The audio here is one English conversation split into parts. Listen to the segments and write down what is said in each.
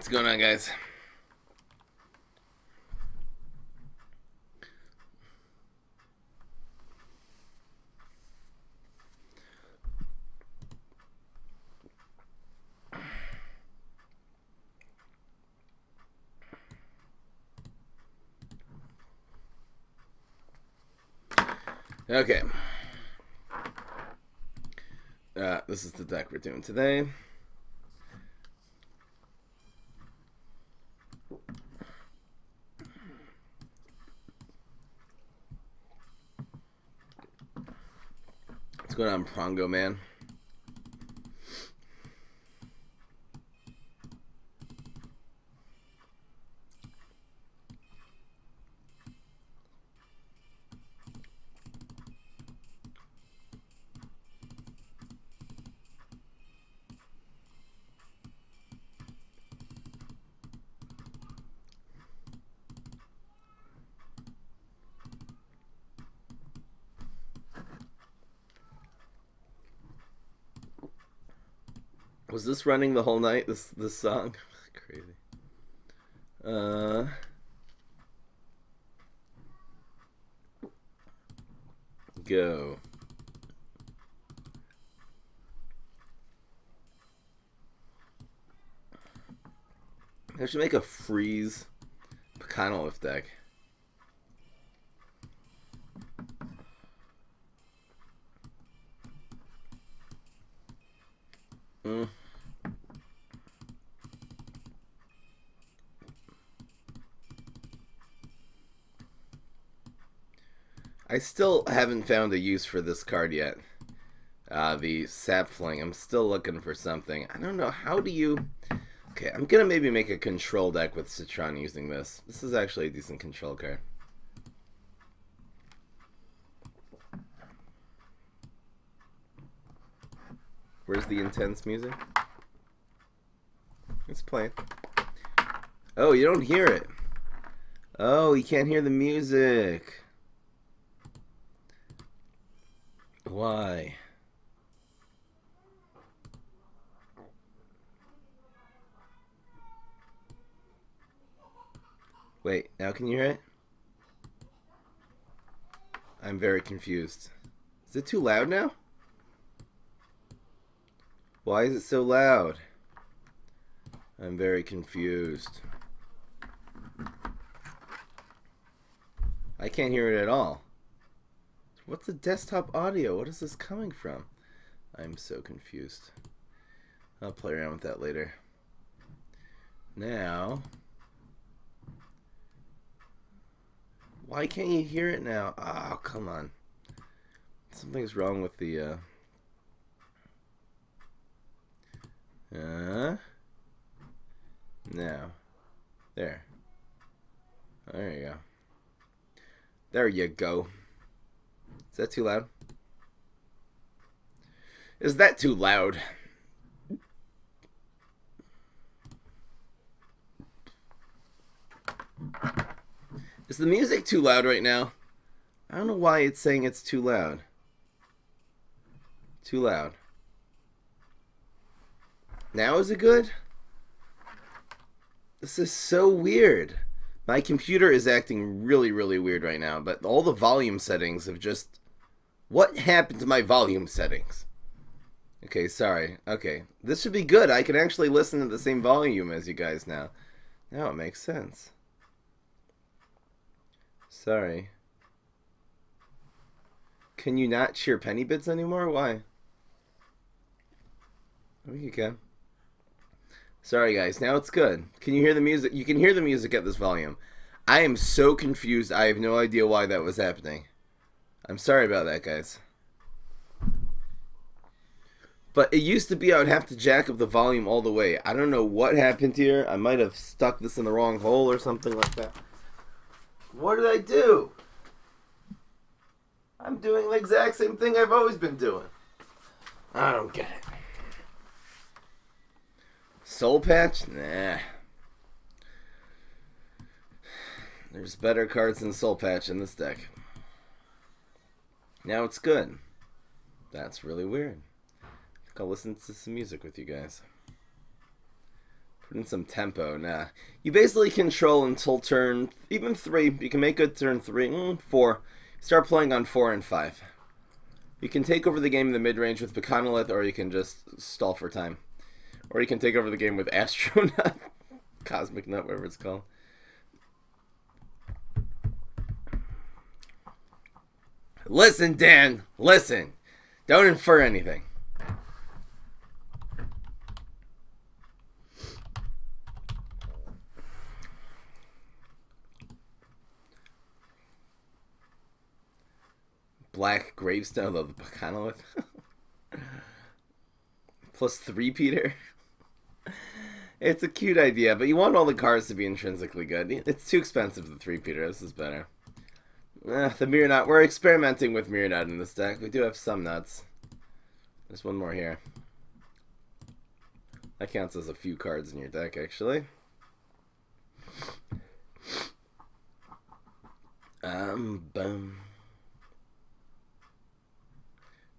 What's going on, guys? Okay. This is the deck we're doing today. What's going on, Prongo Man? Was this running the whole night, this song? Crazy. Go. I should make a freeze Pecanolith deck. I still haven't found a use for this card yet. The Sapfling. I'm still looking for something. I don't know. How do you... Okay, I'm going to maybe make a control deck with Citron using this. This is actually a decent control card. Where's the intense music? It's playing. Oh, you don't hear it. Oh, you can't hear the music. Why? Wait, now can you hear it? I'm very confused. Is it too loud now? Why is it so loud? I'm very confused. I can't hear it at all. What's the desktop audio? What is this coming from? I'm so confused. I'll play around with that later. Now, why can't you hear it now? Oh, come on. Something's wrong with the now. There. There you go. There you go. Is that too loud? Is that too loud? Is the music too loud right now? I don't know why it's saying it's too loud. Too loud. Now is it good? This is so weird. My computer is acting really, really weird right now, but all the volume settings have just... What happened to my volume settings? Okay, sorry. Okay, this should be good. I can actually listen at the same volume as you guys now. Now it makes sense. Sorry. Can you not cheer penny bits anymore? Why? Oh, you can. Sorry, guys. Now it's good. Can you hear the music? You can hear the music at this volume. I am so confused. I have no idea why that was happening. I'm sorry about that, guys. But it used to be I would have to jack up the volume all the way. I don't know what happened here. I might have stuck this in the wrong hole or something like that. What did I do? I'm doing the exact same thing I've always been doing. I don't get it. Soul Patch? Nah. There's better cards than Soul Patch in this deck. Now it's good. That's really weird. I think I'll listen to some music with you guys. Put in some tempo. Nah. You basically control until turn, even 3. You can make good turn 3, 4. Start playing on 4 and 5. You can take over the game in the mid-range with Pecanolith, or you can just stall for time. Or you can take over the game with Astronaut. Cosmic Nut, whatever it's called. Listen, Dan. Listen. Don't infer anything. Black Gravestone of the Pecanolith. Plus 3 Peter. It's a cute idea, but you want all the cards to be intrinsically good. It's too expensive, the 3 Peter. This is better. The Mirror Nut. We're experimenting with Mirror Nut in this deck. We do have some nuts. There's one more here. That counts as a few cards in your deck, actually. Boom.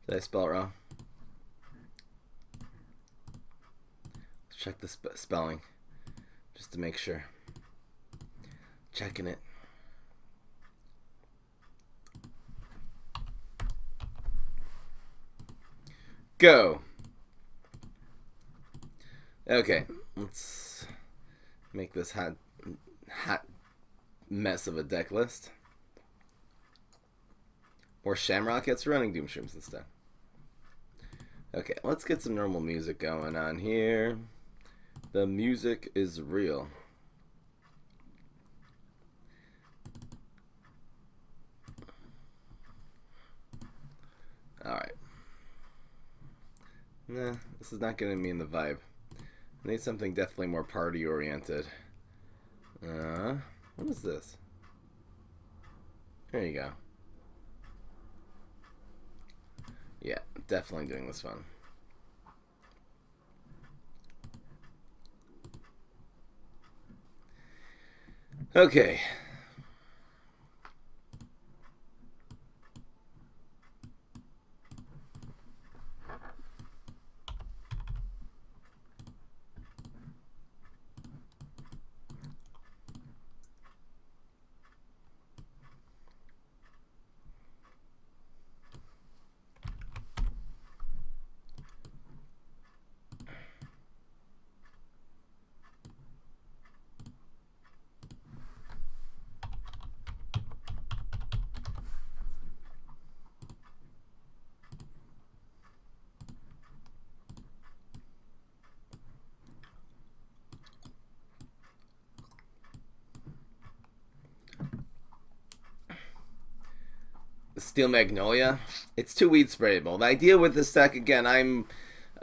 Did I spell it wrong? Let's check the spelling, just to make sure. Checking it. Go. Okay, let's make this hot mess of a deck list. Or Shamrock gets running Doom Shrooms instead. Okay, let's get some normal music going on here. The music is real. Alright. Nah, this is not getting me in the vibe. I need something definitely more party oriented. What is this? There you go. Yeah, definitely doing this one. Okay. Steel Magnolia. It's too weed sprayable. The idea with this deck, again, I'm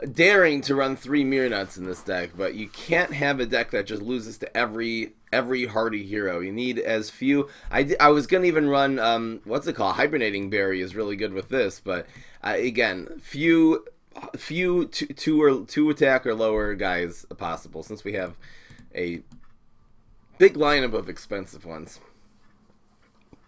daring to run 3 Mirror Nuts in this deck, but you can't have a deck that just loses to every hardy hero. You need as few. I was gonna even run what's it called? Hibernating Berry is really good with this, but again, few two attack or lower guys possible, since we have a big lineup of expensive ones.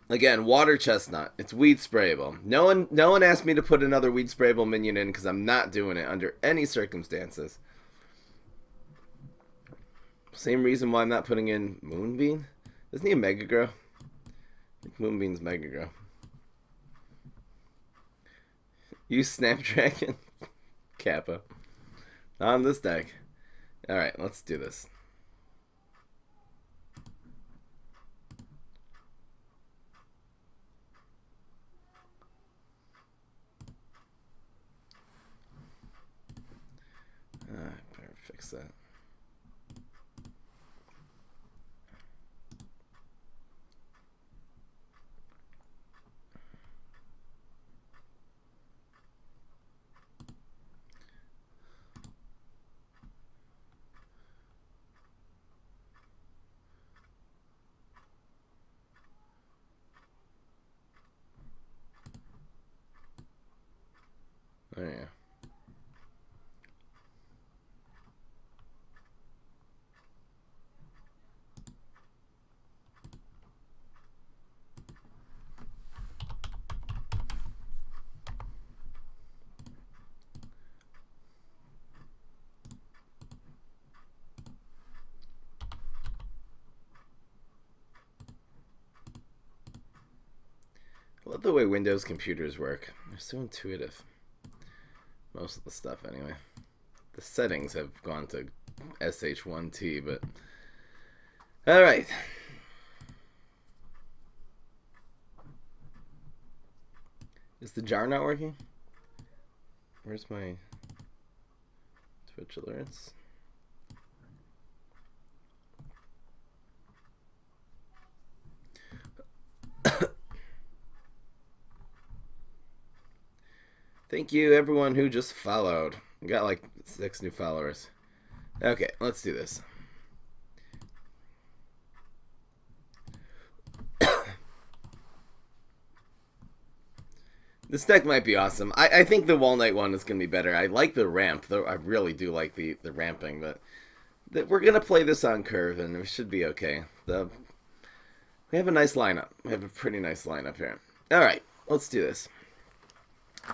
Again, Water Chestnut. It's weed sprayable. No one asked me to put another weed sprayable minion in because I'm not doing it under any circumstances. Same reason why I'm not putting in Moonbeam. Isn't he a Mega Grow? I think Moonbeam's Mega Grow. Use Snapdragon. Kappa. On this deck. Alright, let's do this. Better fix that. Oh yeah. love the way Windows computers work. They're so intuitive. Most of the stuff, anyway. The settings have gone to SH1T, but... Alright. Is the jar not working? Where's my Twitch alerts? Thank you, everyone who just followed. We got like 6 new followers. Okay, let's do this. This deck might be awesome. I think the Walnut one is going to be better. I like the ramp, though. I really do like the ramping, but we're going to play this on curve, and we should be okay. We have a nice lineup. We have a pretty nice lineup here. All right, let's do this.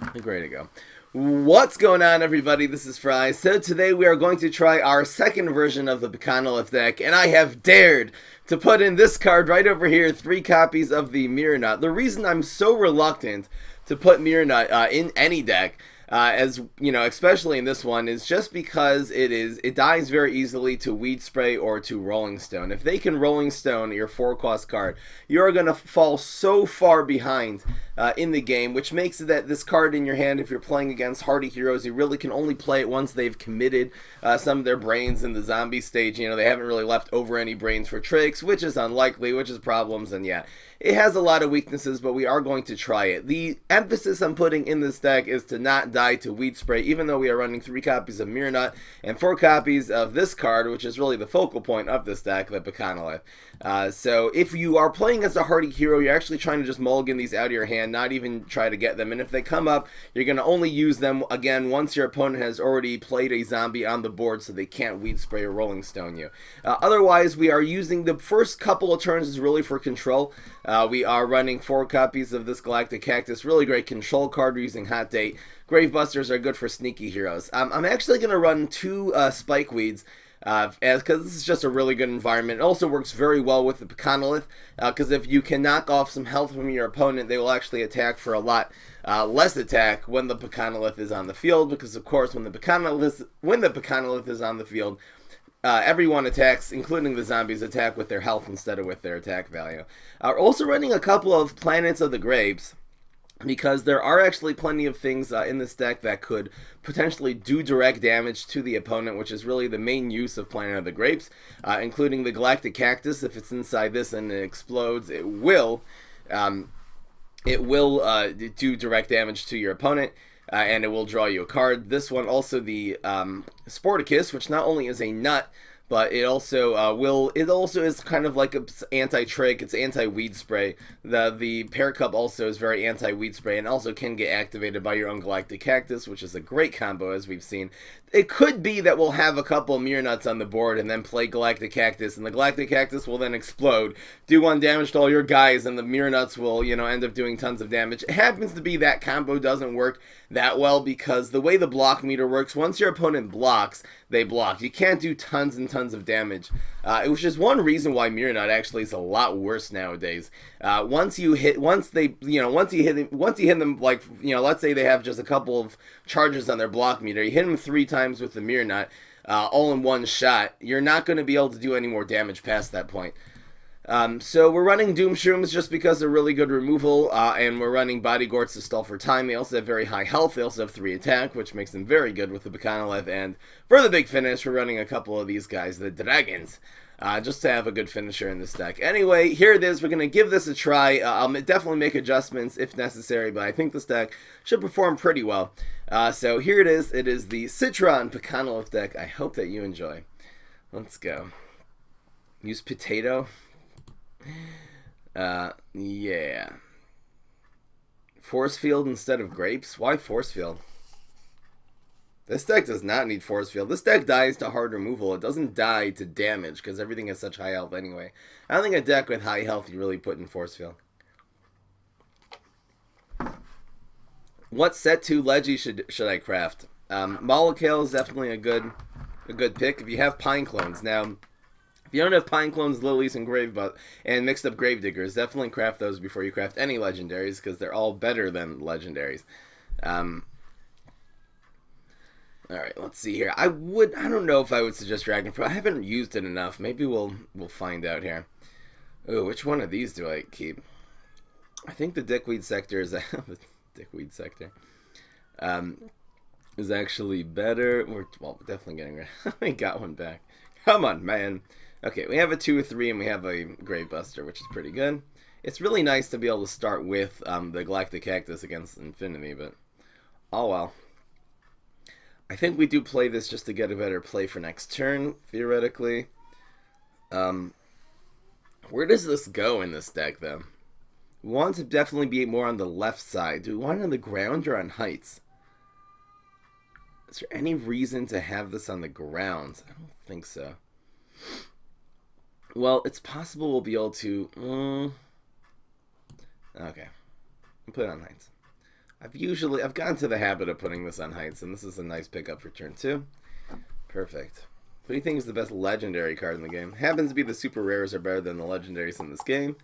I think we're ready to go. What's going on, everybody? This is Fry. So today we are going to try our second version of the Pecanolith deck, and I have dared to put in this card right over here, 3 copies of the Mirror Nut. The reason I'm so reluctant to put Mirror Nut in any deck, as you know, especially in this one, is just because it dies very easily to Weed Spray or to Rolling Stone. If they can Rolling Stone your 4-cost card, you're gonna fall so far behind in the game, which makes it that this card in your hand, if you're playing against hardy heroes, you really can only play it once they've committed some of their brains in the zombie stage. You know, they haven't really left over any brains for tricks, which is unlikely, which is problems, and yeah. It has a lot of weaknesses, but we are going to try it. The emphasis I'm putting in this deck is to not die to Weed Spray, even though we are running 3 copies of Mirror Nut and 4 copies of this card, which is really the focal point of this deck, the Pecanolith. So if you are playing as a hardy hero, you're actually trying to just mulligan these out of your hand, not even try to get them. And if they come up, you're going to only use them, again, once your opponent has already played a zombie on the board so they can't Weed Spray or Rolling Stone you. Otherwise, we are using the first couple of turns is really for control. We are running 4 copies of this Galactic Cactus. Really great control card. We're using Hot Date. Gravebusters are good for sneaky heroes. I'm actually going to run 2 Spike Weeds, because this is just a really good environment. It also works very well with the Pecanolith, because if you can knock off some health from your opponent, they will actually attack for a lot less attack when the Pecanolith is on the field, because of course when the Pecanolith is on the field, everyone attacks, including the zombies, attack with their health instead of with their attack value. We're also running a couple of Planets of the Graves, because there are actually plenty of things in this deck that could potentially do direct damage to the opponent, which is really the main use of Planet of the Grapes, including the Galactic Cactus. If it's inside this and it explodes, it will do direct damage to your opponent. And it will draw you a card. This one also the Sporticus, which not only is a nut, but it also is kind of like an anti-trick. It's anti-Weed Spray. The Pear Cup also is very anti-Weed Spray and also can get activated by your own Galactic Cactus, which is a great combo, as we've seen. It could be that we'll have a couple of Mirror Nuts on the board and then play Galactic Cactus, and the Galactic Cactus will then explode, do 1 damage to all your guys, and the Mirror Nuts will, you know, end up doing tons of damage. It happens to be that combo doesn't work that well because the way the block meter works, once your opponent blocks, they block. You can't do tons and tons of damage, which is one reason why Mirror Nut actually is a lot worse nowadays. Once you hit them, like, you know, let's say they have just a couple of charges on their block meter, you hit them 3 times with the Mirror Nut, all in one shot, you're not going to be able to do any more damage past that point. So we're running Doom Shrooms just because they're really good removal, and we're running Body Gorts to stall for time. They also have very high health. They also have 3 attack, which makes them very good with the Pecanolith. And for the big finish, we're running a couple of these guys, the Dragons, just to have a good finisher in this deck. Anyway, here it is. We're going to give this a try. I'll definitely make adjustments if necessary, but I think this deck should perform pretty well. So here it is. It is the Citron Pecanolith deck. I hope that you enjoy. Let's go. Use Potato. Yeah. Force Field instead of Grapes? Why Force Field? This deck does not need Force Field. This deck dies to hard removal. It doesn't die to damage because everything has such high health anyway. I don't think a deck with high health you really put in Force Field. What set 2 Leggy should I craft? Molekale is definitely a good pick if you have Pine Clones. Now, If you don't have Pine Clones, Lilies, and and mixed up Gravediggers, definitely craft those before you craft any legendaries, because they're all better than legendaries. Alright, let's see here. I don't know if I would suggest Dragonfruit. I haven't used it enough. Maybe we'll find out here. Oh, which one of these do I keep? I think the Dickweed Sector is the Dickweed Sector. Is actually better. We're definitely getting rid. I got one back. Come on, man. Okay, we have a 2 or 3, and we have a Gravebuster, which is pretty good. It's really nice to be able to start with the Galactic Cactus against Infinity, but oh well. I think we do play this just to get a better play for next turn, theoretically. Where does this go in this deck, though? We want to definitely be more on the left side. Do we want it on the ground or on heights? Is there any reason to have this on the ground? I don't think so. Well, it's possible we'll be able to... Okay. I'll put it on heights. I've gotten to the habit of putting this on heights, and this is a nice pickup for turn 2. Perfect. Who do you think is the best legendary card in the game? Happens to be the super rares are better than the legendaries in this game.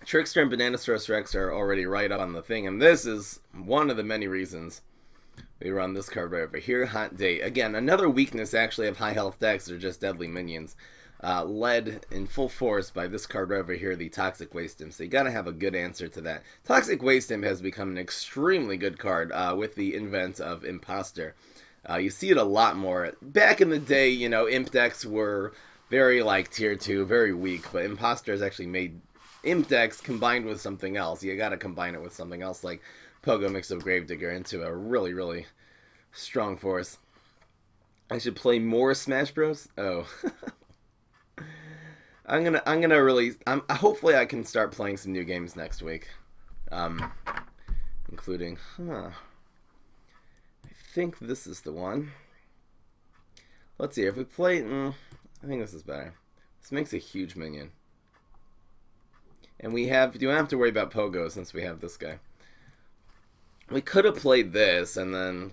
Trickster and Bananasaurus Rex are already right up on the thing, and this is one of the many reasons we run this card right over here. Hot Date. Again, another weakness actually of high health decks are just deadly minions. Led in full force by this card right over here, the Toxic Waste Imp. So you gotta have a good answer to that. Toxic Waste Imp has become an extremely good card with the invent of Imposter. You see it a lot more. Back in the day, you know, Imp decks were very like tier 2, very weak, but Imposter has actually made Imp decks combined with something else. You gotta combine it with something else like Pogo Mix of Gravedigger into a really, really strong force. I should play more Smash Bros. Oh. Hopefully I can start playing some new games next week. Including, I think this is the one. Let's see, if we play, I think this is better. This makes a huge minion. And we don't have to worry about Pogo since we have this guy. We could have played this, and then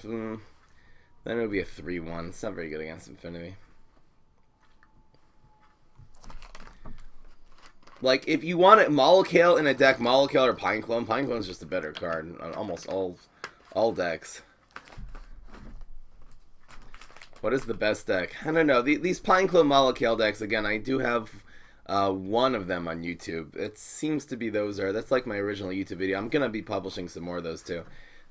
it would be a 3-1. It's not very good against Infinity. Like, if you want it Molekale in a deck, Molekale or Pineclone. Pineclone is just a better card on almost all decks. What is the best deck? I don't know. These Pineclone Molekale decks, again, I do have one of them on YouTube. It seems to be that's like my original YouTube video. I'm going to be publishing some more of those too.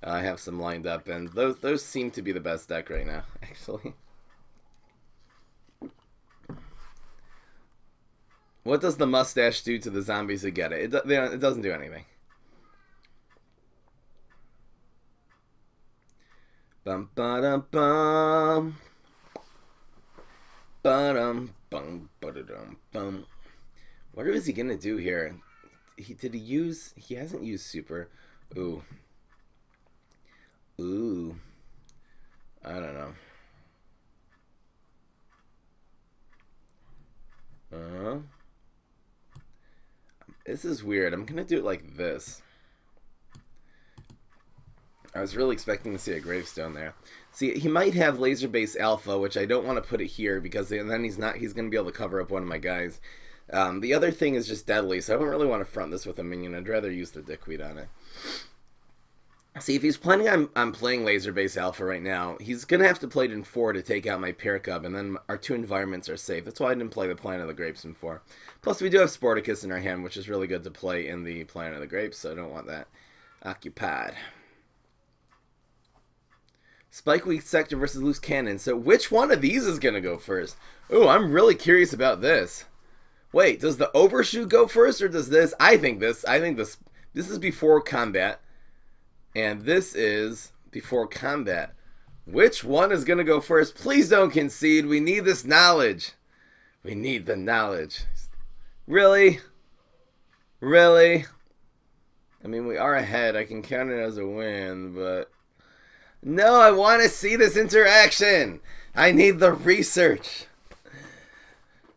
I have some lined up, and those seem to be the best deck right now, actually. What does the mustache do to the zombies that get it? It doesn't do anything. Bum ba dum bum. Ba-dum bum ba-da-dum bum. What is he gonna do here? He hasn't used super. Ooh. I don't know. This is weird. I'm gonna do it like this. I was really expecting to see a gravestone there. See, he might have laser base alpha, which I don't want to put it here because then he's gonna be able to cover up one of my guys. The other thing is just deadly, so I don't really want to front this with a minion. I'd rather use the Dickweed on it. See, if he's planning on playing laser base alpha right now, he's gonna have to play it in 4 to take out my Paracub, and then our 2 environments are safe. That's why I didn't play the Planet of the Grapes in 4. Plus, we do have Sporticus in our hand, which is really good to play in the Planet of the Grapes, so I don't want that occupied. Spikeweed Sector versus Loose Cannon. So which one of these is gonna go first? Ooh, I'm really curious about this. Wait, does the Overshoot go first, or does this? I think this is before combat. And this is before combat. Which one is going to go first? Please don't concede. We need this knowledge. We need the knowledge. Really? Really? I mean, we are ahead. I can count it as a win, but... No, I want to see this interaction. I need the research.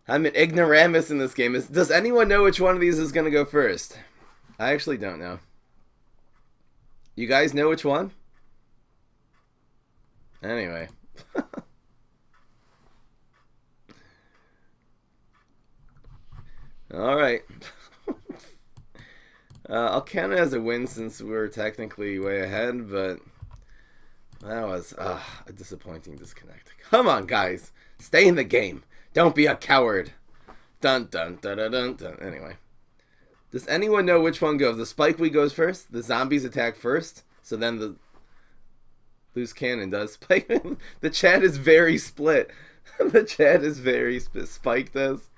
I'm an ignoramus in this game. Does anyone know which one of these is going to go first? I actually don't know. You guys know which one? Anyway. Alright. I'll count it as a win since we're technically way ahead, but that was a disappointing disconnect. Come on, guys. Stay in the game. Don't be a coward. Dun dun dun dun dun dun. Anyway. Does anyone know which one goes? The spikeweed goes first? The zombies attack first? So then the loose cannon does. Spike. The chat is very split. The chat is very split. Spike does.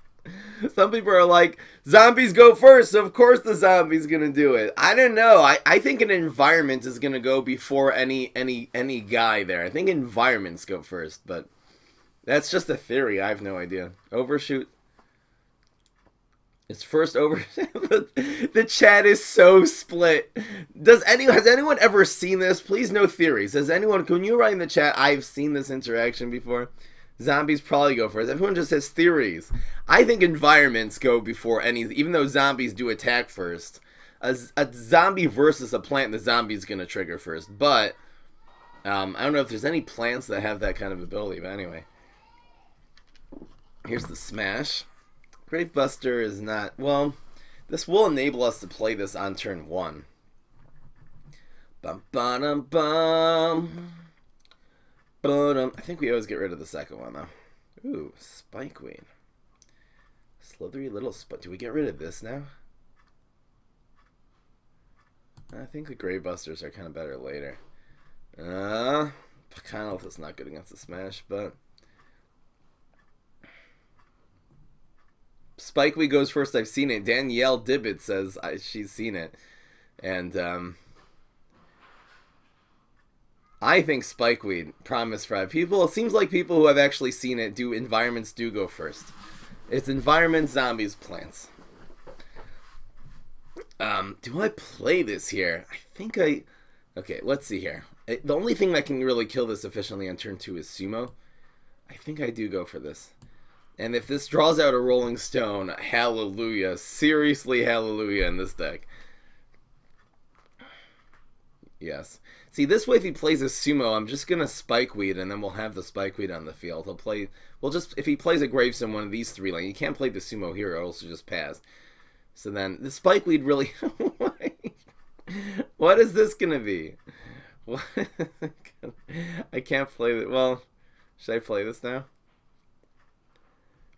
Some people are like, zombies go first, so of course the zombie's gonna do it. I don't know. I think an environment is gonna go before any guy there. I think environments go first, but that's just a theory. I have no idea. Overshoot. It's first over. The chat is so split. Has anyone ever seen this? Please, no theories. Can you write in the chat, I've seen this interaction before? Zombies probably go first. Everyone just has theories. I think environments go before any, even though zombies do attack first. A zombie versus a plant, the zombie's going to trigger first. But, I don't know if there's any plants that have that kind of ability. But anyway. Here's the smash. Gravebuster is not, well, this will enable us to play this on turn 1. Bum ba dum bum. I think we always get rid of the second one, though. Ooh, spikeweed. Slithery little spike. Do we get rid of this now? I think the Gravebusters are kind of better later. Pecanolith is not good against the smash, but spikeweed goes first. I've seen it. Danielle Dibbit says she's seen it. And, I think spikeweed, promise Fred. People, it seems like people who have actually seen it environments do go first. It's environments, zombies, plants. Do I play this here? I think okay, let's see here. The only thing that can really kill this efficiently on turn 2 is Sumo. I think I do go for this. And if this draws out a Rolling Stone, hallelujah. Seriously, hallelujah in this deck. Yes. See, this way if he plays a Sumo, I'm just going to Spikeweed, and then we'll have the Spikeweed on the field. If he plays a Gravestone, one of these 3 lanes, you can't play the Sumo here, or else you just pass. So then, the Spikeweed really... What is this going to be? What? I can't play that. Well, should I play this now?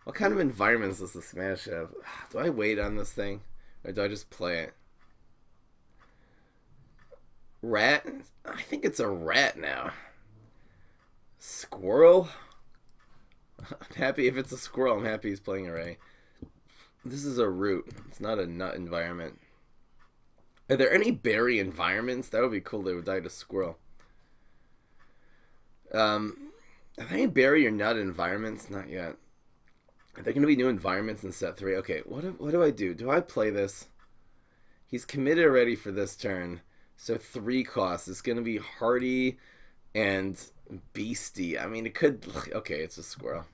What kind of environments does the Smash have? Do I wait on this thing? Or do I just play it? Rat? I think it's a rat now. Squirrel? I'm happy if it's a squirrel. I'm happy he's playing Array. This is a root. It's not a nut environment. Are there any berry environments? That would be cool. They would die to squirrel. Are there any berry or nut environments? Not yet. Are there going to be new environments in set 3? Okay, what do I do? Do I play this? He's committed already for this turn. So 3 costs. It's going to be Hardy and Beastie. I mean, it could... Okay, it's a squirrel.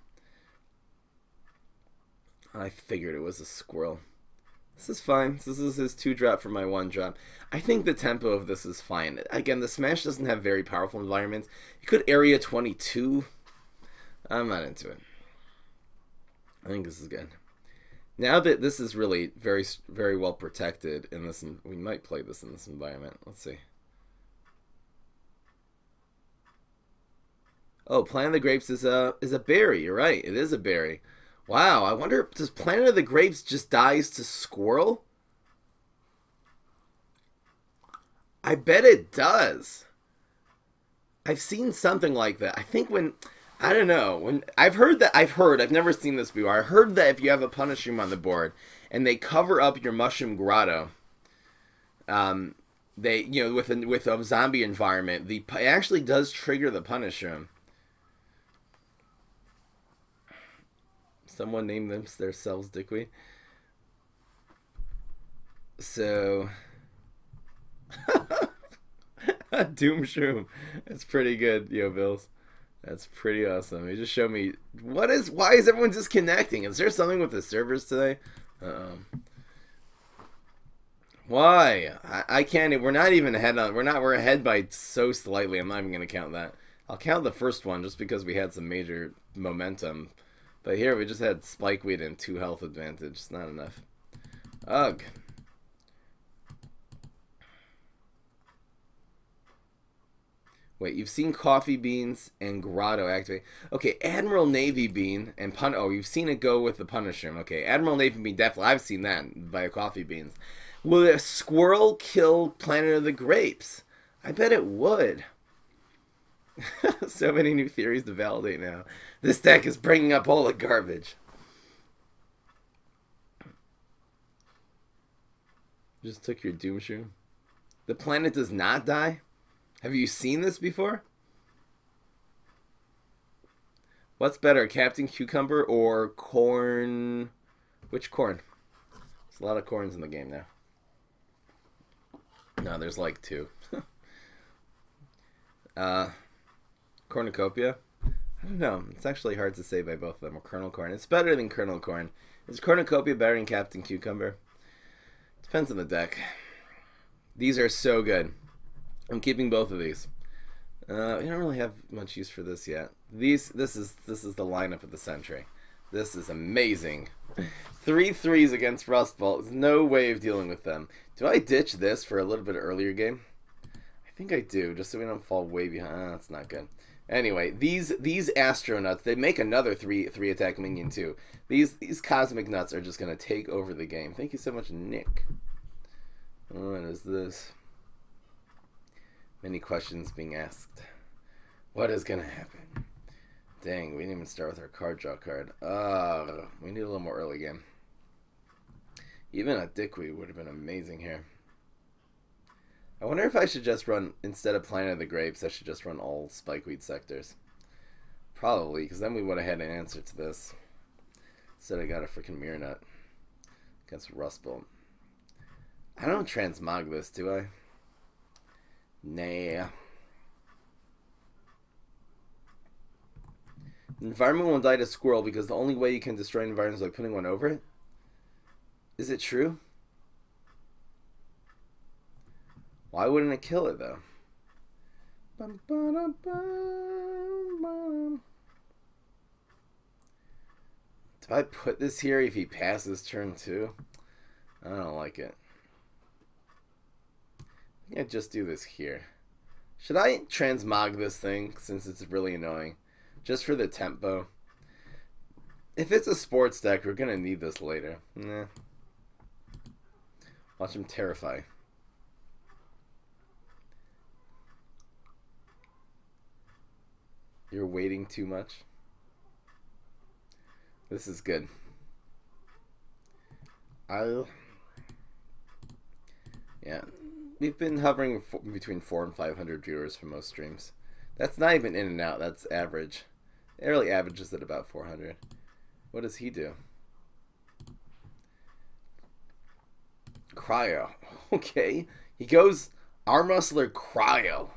I figured it was a squirrel. This is fine. This is his 2-drop for my 1-drop. I think the tempo of this is fine. Again, the Smash doesn't have very powerful environments. You could Area 22. I'm not into it. I think this is good. Now that this is really very, very well protected in this, we might play this in this environment. Let's see. Oh, Planet of the Grapes is a berry. You're right. It is a berry. Wow. I wonder, does Planet of the Grapes just dies to Squirrel? I bet it does. I've seen something like that. I think when... I don't know. When I've never seen this before. I heard that if you have a Punish Room on the board and they cover up your Mushroom Grotto, with a zombie environment, it actually does trigger the Punish Room. Someone named themselves Dickweed. So Doom Shroom. That's pretty good, Yo Bills. That's pretty awesome. You just showed me why is everyone disconnecting? Is there something with the servers today? Why? I can't. We're not even ahead on. We're ahead by so slightly. I'm not even gonna count that. I'll count the first one just because we had some major momentum. But here we just had Spikeweed and 2 health advantage. It's not enough. Ugh. Wait, you've seen Coffee Beans and Grotto activate. Okay, Admiral Navy Bean and Oh, you've seen it go with the Punisher. Okay, Admiral Navy Bean, definitely. I've seen that via Coffee Beans. Will a squirrel kill Planet of the Grapes? I bet it would. So many new theories to validate now. This deck is bringing up all the garbage. Just took your Doom Shroom. The planet does not die? Have you seen this before? What's better, Captain Cucumber or corn? Which corn? There's a lot of corns in the game now. No, there's like 2. Cornucopia? I don't know. It's actually hard to say by both of them. Or Kernel Corn. It's better than Kernel Corn. Is Cornucopia better than Captain Cucumber? Depends on the deck. These are so good. I'm keeping both of these. We don't really have much use for this yet. This is the lineup of the century. This is amazing. 3 3s against Rust Bolt. There's no way of dealing with them. Do I ditch this for a little bit earlier game? I think I do, just so we don't fall way behind. That's not good. Anyway, these astronauts, they make another 3 attack minion too. These cosmic nuts are just gonna take over the game. Thank you so much, Nick. What is this? Many questions being asked. What is gonna happen? Dang, we didn't even start with our card draw card. We need a little more early game. Even a Dickweed would have been amazing here. I wonder if I should just run, instead of Planet of the Grapes, I should just run all Spikeweed sectors. Probably, because then we would have had an answer to this. Instead I got a freaking Mirror Nut against Rust Bolt. I don't transmog this, do I? Nah. The environment won't die to squirrel because the only way you can destroy an environment is by putting one over it? Is it true? Why wouldn't it kill it though? Bum, ba, bum, bum. Do I put this here if he passes turn 2? I don't like it. I think I just do this here. Should I transmog this thing since it's really annoying? Just for the tempo. If it's a sports deck, we're gonna need this later. Nah. Watch him terrify. You're waiting too much. This is good. Yeah. We've been hovering between 400 and 500 viewers for most streams. That's not even in and out. That's average. It really averages at about 400. What does he do? Cryo. Okay. He goes Arm Wrestler Cryo.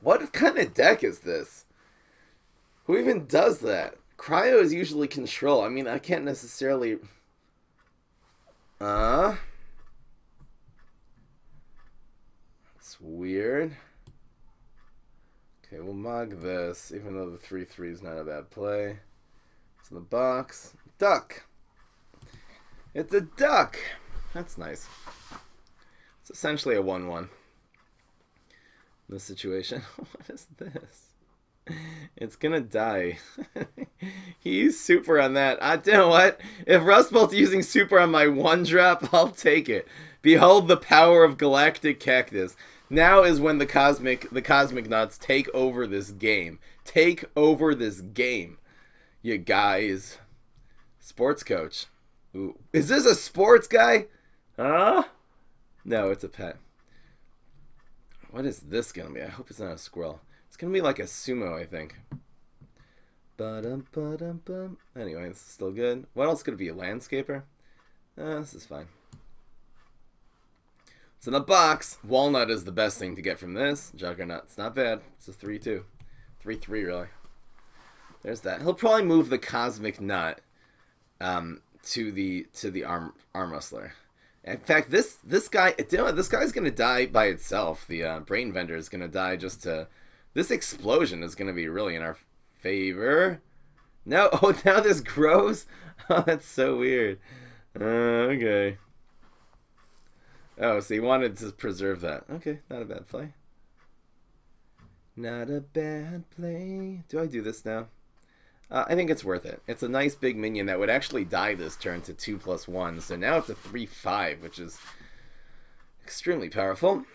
What kind of deck is this? Who even does that? Cryo is usually control. I mean, I can't necessarily... It's weird. Okay, we'll mog this, even though the 3/3 is not a bad play. It's in the box. Duck! It's a duck! That's nice. It's essentially a 1/1. In this situation. What is this? It's gonna die. He's super on that. You know what? If Rust Bolt's using super on my 1-drop, I'll take it. Behold the power of Galactic Cactus. Now is when the cosmic nuts take over this game. Take over this game, you guys. Sports coach. Ooh. Is this a sports guy? Huh? No, it's a pet. What is this gonna be? I hope it's not a squirrel. It's gonna be like a sumo, I think. Ba-dum-ba-dum-bum. Anyway, this is still good. What else could it be? A landscaper? This is fine. It's in a box. Walnut is the best thing to get from this. Juggernaut. It's not bad. It's a 3/2. 3/3, really. There's that. He'll probably move the Cosmic Nut to the arm wrestler. In fact, this guy, you know what, this guy's gonna die by itself. The Brain Vendor is gonna die just to. This explosion is gonna be really in our favor. No, oh, now this grows. Oh, that's so weird. Okay. Oh, so he wanted to preserve that. Okay, not a bad play. Not a bad play. Do I do this now? I think it's worth it. It's a nice big minion that would actually die this turn to 2+1. So now it's a 3/5, which is extremely powerful.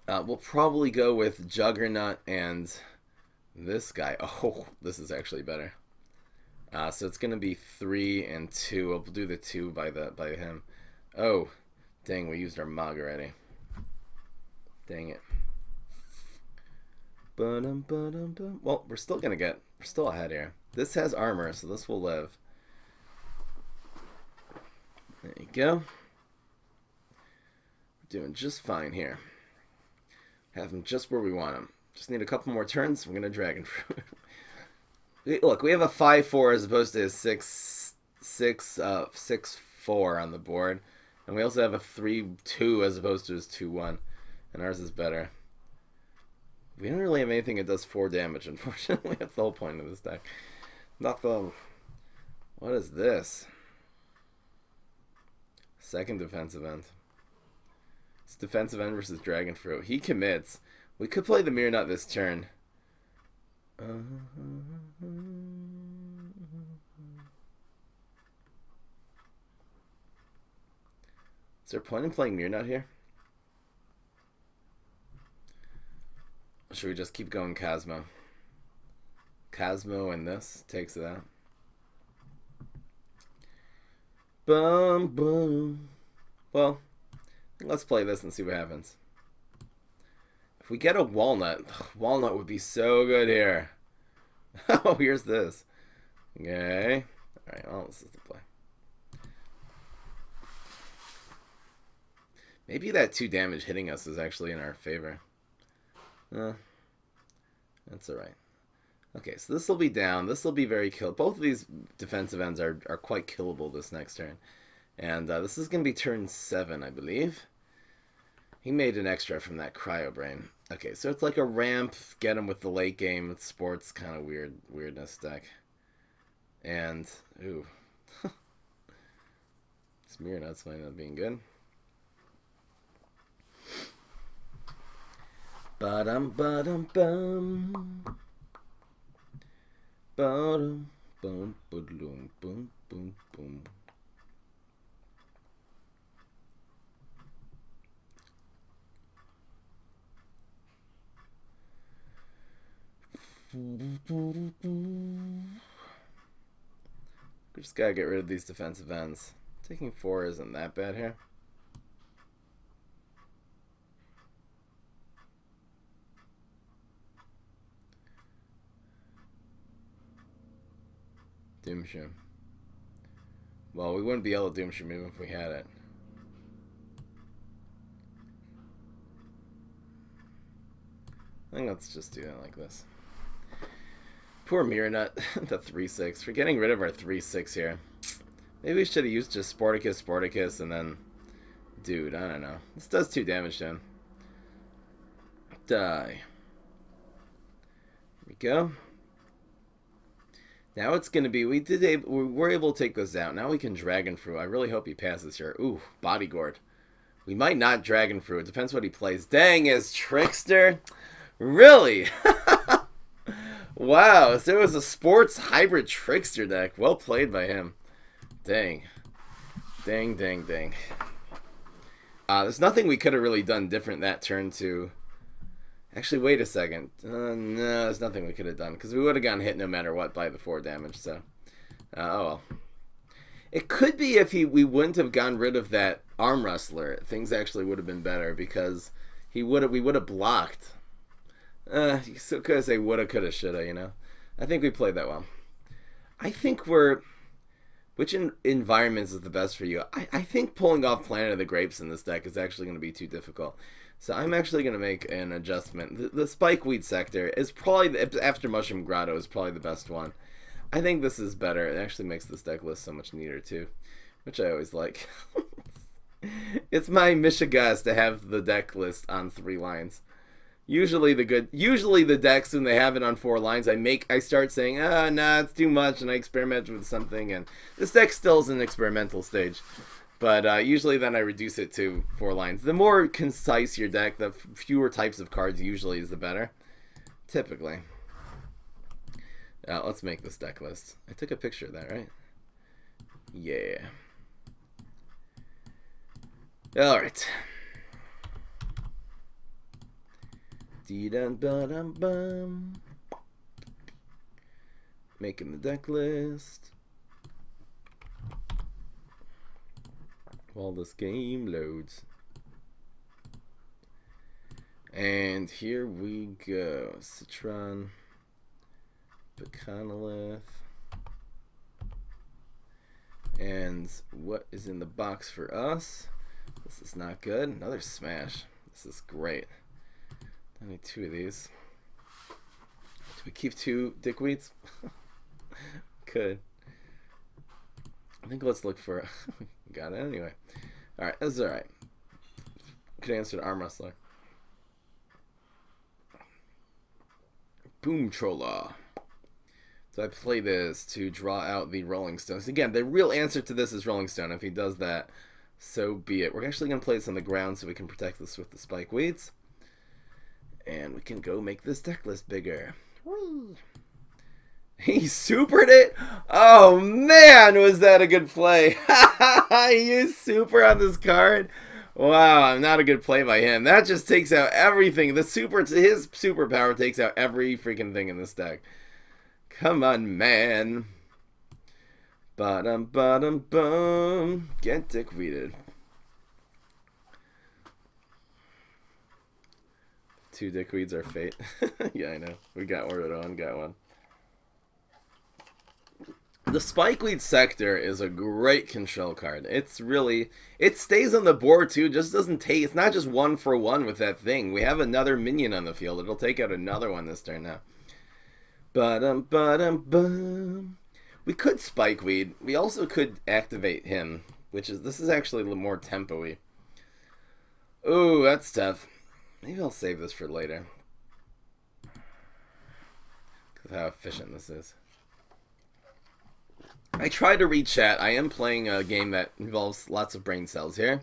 We'll probably go with Juggernaut and this guy. Oh, this is actually better. So it's gonna be 3 and 2. We'll do the 2 by him. Oh, dang! We used our Mog already. Dang it. Well, we're still ahead here. This has armor, so this will live. There you go. We're doing just fine here. Have him just where we want him. Just need a couple more turns. We're gonna Dragon Fruit. Look, we have a 5/4 as opposed to a 6/4 on the board, and we also have a 3/2 as opposed to his 2/1, and ours is better. We don't really have anything that does 4 damage, unfortunately. That's the whole point of this deck. Nothing. What is this? Second defensive end. It's defensive end versus Dragon Fruit. He commits. We could play the Mirror Nut this turn. Is there a point in playing Mirror Nut here? Or should we just keep going Cosmo? Cosmo and this takes it out. Boom, boom. Well, let's play this and see what happens. If we get a Walnut, Walnut would be so good here. Oh, here's this. Okay. Alright, well, this is the play. Maybe that 2 damage hitting us is actually in our favor. That's alright. Okay, so this will be down. This will be very killable. Both of these defensive ends are quite killable this next turn. And this is going to be turn 7, I believe. He made an extra from that Cryo Brain. Okay, so it's like a ramp, get him with the late game sports kind of weirdness deck. And, ooh. This Mirror Nuts might not being good. Ba-dum, ba-dum, bum. Ba-dum, bum, ba-dum, boom, boom, boom. We just gotta get rid of these defensive ends. Taking 4 isn't that bad here. Doomshroom. Well, we wouldn't be able to Doomshroom even if we had it. I think let's just do that like this. Poor Mirror Nut, the 3/6. We're getting rid of our 3/6 here. Maybe we should have used just Sporticus, and then... Dude, I don't know. This does 2 damage to him. Die. Here we go. Now it's going to be... We were able to take this out. Now we can Dragon Fruit. I really hope he passes here. Ooh, Bodyguard. We might not Dragon Fruit. It depends what he plays. Dang, is Trickster? Really? Wow, so it was a sports hybrid Trickster deck. Well played by him. Dang. Dang, dang, dang. There's nothing we could have really done different that turn to... Actually, wait a second. No, there's nothing we could have done. Because we would have gotten hit no matter what by the 4 damage. So, oh well. It could be if we wouldn't have gotten rid of that Arm Wrestler. Things actually would have been better. Because we would have blocked. You still could have say woulda, coulda, shoulda, you know. I think we played that well. I think we're... Which environments is the best for you? I think pulling off Planet of the Grapes in this deck is actually going to be too difficult. So I'm actually going to make an adjustment. The Spikeweed sector is probably, after Mushroom Grotto, is probably the best one. I think this is better. It actually makes this deck list so much neater too, which I always like. It's my Mishigas to have the deck list on 3 lines. Usually the decks when they have it on 4 lines, I start saying, nah, it's too much, and I experiment with something, and this deck still is in an experimental stage. But usually then I reduce it to 4 lines. The more concise your deck, the fewer types of cards usually is the better. Typically. Let's make this deck list. I took a picture of that, right? Yeah. Alright. Dee-dum-ba-dum-bum. Making the deck list. While this game loads. And here we go. Citron. Pecanolith. And what is in the box for us? This is not good. Another smash. This is great. I need 2 of these. Do we keep 2 dickweeds? Could. I think let's look for... Got it anyway. Alright, that's alright. Could answer the arm wrestler. Boom Trolla. So I play this to draw out the Rolling Stones. Again, the real answer to this is Rolling Stone. If he does that, so be it. We're actually going to play this on the ground so we can protect this with the spike weeds. And we can go make this deck list bigger. Whee! He supered it? Oh man, was that a good play. He used super on this card. Wow, not a good play by him. That just takes out everything. His superpower takes out every freaking thing in this deck. Come on, man. Bottom, bottom, bum. Get dickweeded. 2 dickweeds are fate. Yeah, I know. We got one, got one. The Spikeweed Sector is a great control card. It's really... It stays on the board, too. Just doesn't take... It's not just 1 for 1 with that thing. We have another minion on the field. It'll take out another one this turn now. Ba-dum-ba-dum-bum. We could Spikeweed. We also could activate him, which is... This is actually a little more tempo-y. Ooh, that's tough. Maybe I'll save this for later. Because of how efficient this is. I try to read chat. I am playing a game that involves lots of brain cells here.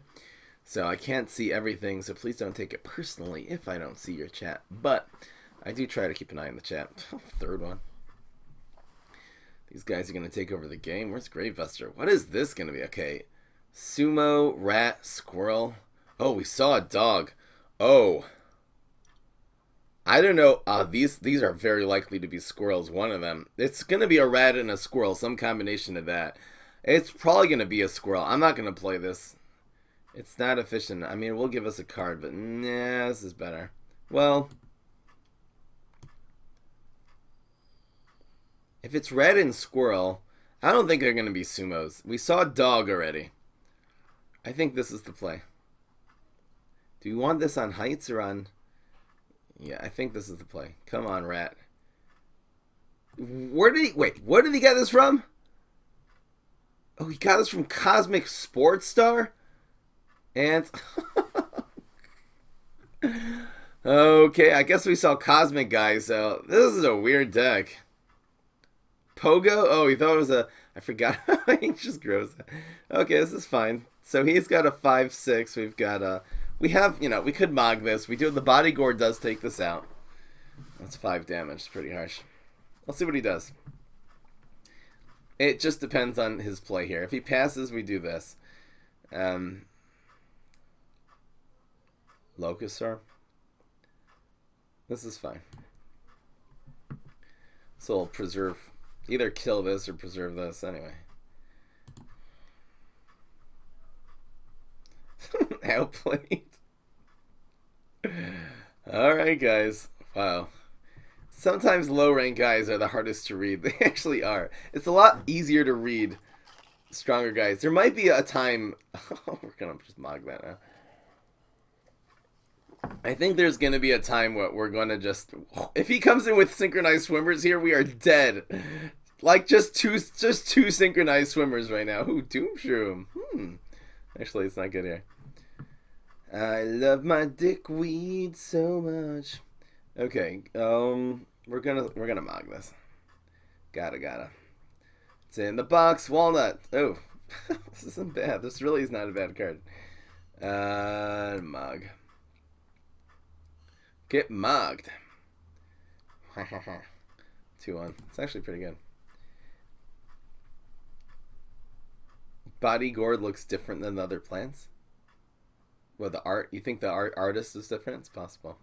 So I can't see everything, so please don't take it personally if I don't see your chat. But I do try to keep an eye on the chat. 3rd one. These guys are going to take over the game. Where's Gravebuster? What is this going to be? Okay. Sumo, rat, squirrel. Oh, we saw a dog. Oh. I don't know. These are very likely to be squirrels, one of them. It's going to be a rat and a squirrel, some combination of that. It's probably going to be a squirrel. I'm not going to play this. It's not efficient. I mean, it will give us a card, but nah, this is better. Well, if it's red and squirrel, I don't think they're going to be sumos. We saw dog already. I think this is the play. Do you want this on heights or on... Yeah, I think this is the play. Come on, rat. Where did he... Wait, where did he get this from? Oh, he got this from Cosmic Sports Star? And... Okay, I guess we saw Cosmic Guy, so... This is a weird deck. Pogo? Oh, he thought it was a... I forgot. He just grows. Okay, this is fine. So he's got a 5/6. We've got a... We have, you know, we could Mog this. We do. The Body Gore does take this out. That's 5 damage. It's pretty harsh. Let's see what he does. It just depends on his play here. If he passes, we do this. Locusaur. This is fine. So we'll preserve. Either kill this or preserve this. Anyway. Outplayed. Alright, guys. Wow. Sometimes low rank guys are the hardest to read. They actually are. It's a lot easier to read stronger guys. There might be a time... We're going to just Mog that now. I think there's going to be a time where we're going to just... If he comes in with synchronized swimmers here, we are dead. Like just two synchronized swimmers right now. Ooh, Doomshroom. Actually, it's not good here. I love my dickweed so much. Okay, we're gonna mog this. Gotta. It's in the box, walnut. Oh, this isn't bad. This really is not a bad card. Mog. Get mogged. 2-1. It's actually pretty good. Body gourd looks different than the other plants. Well, the art. You think the artist is different? It's possible.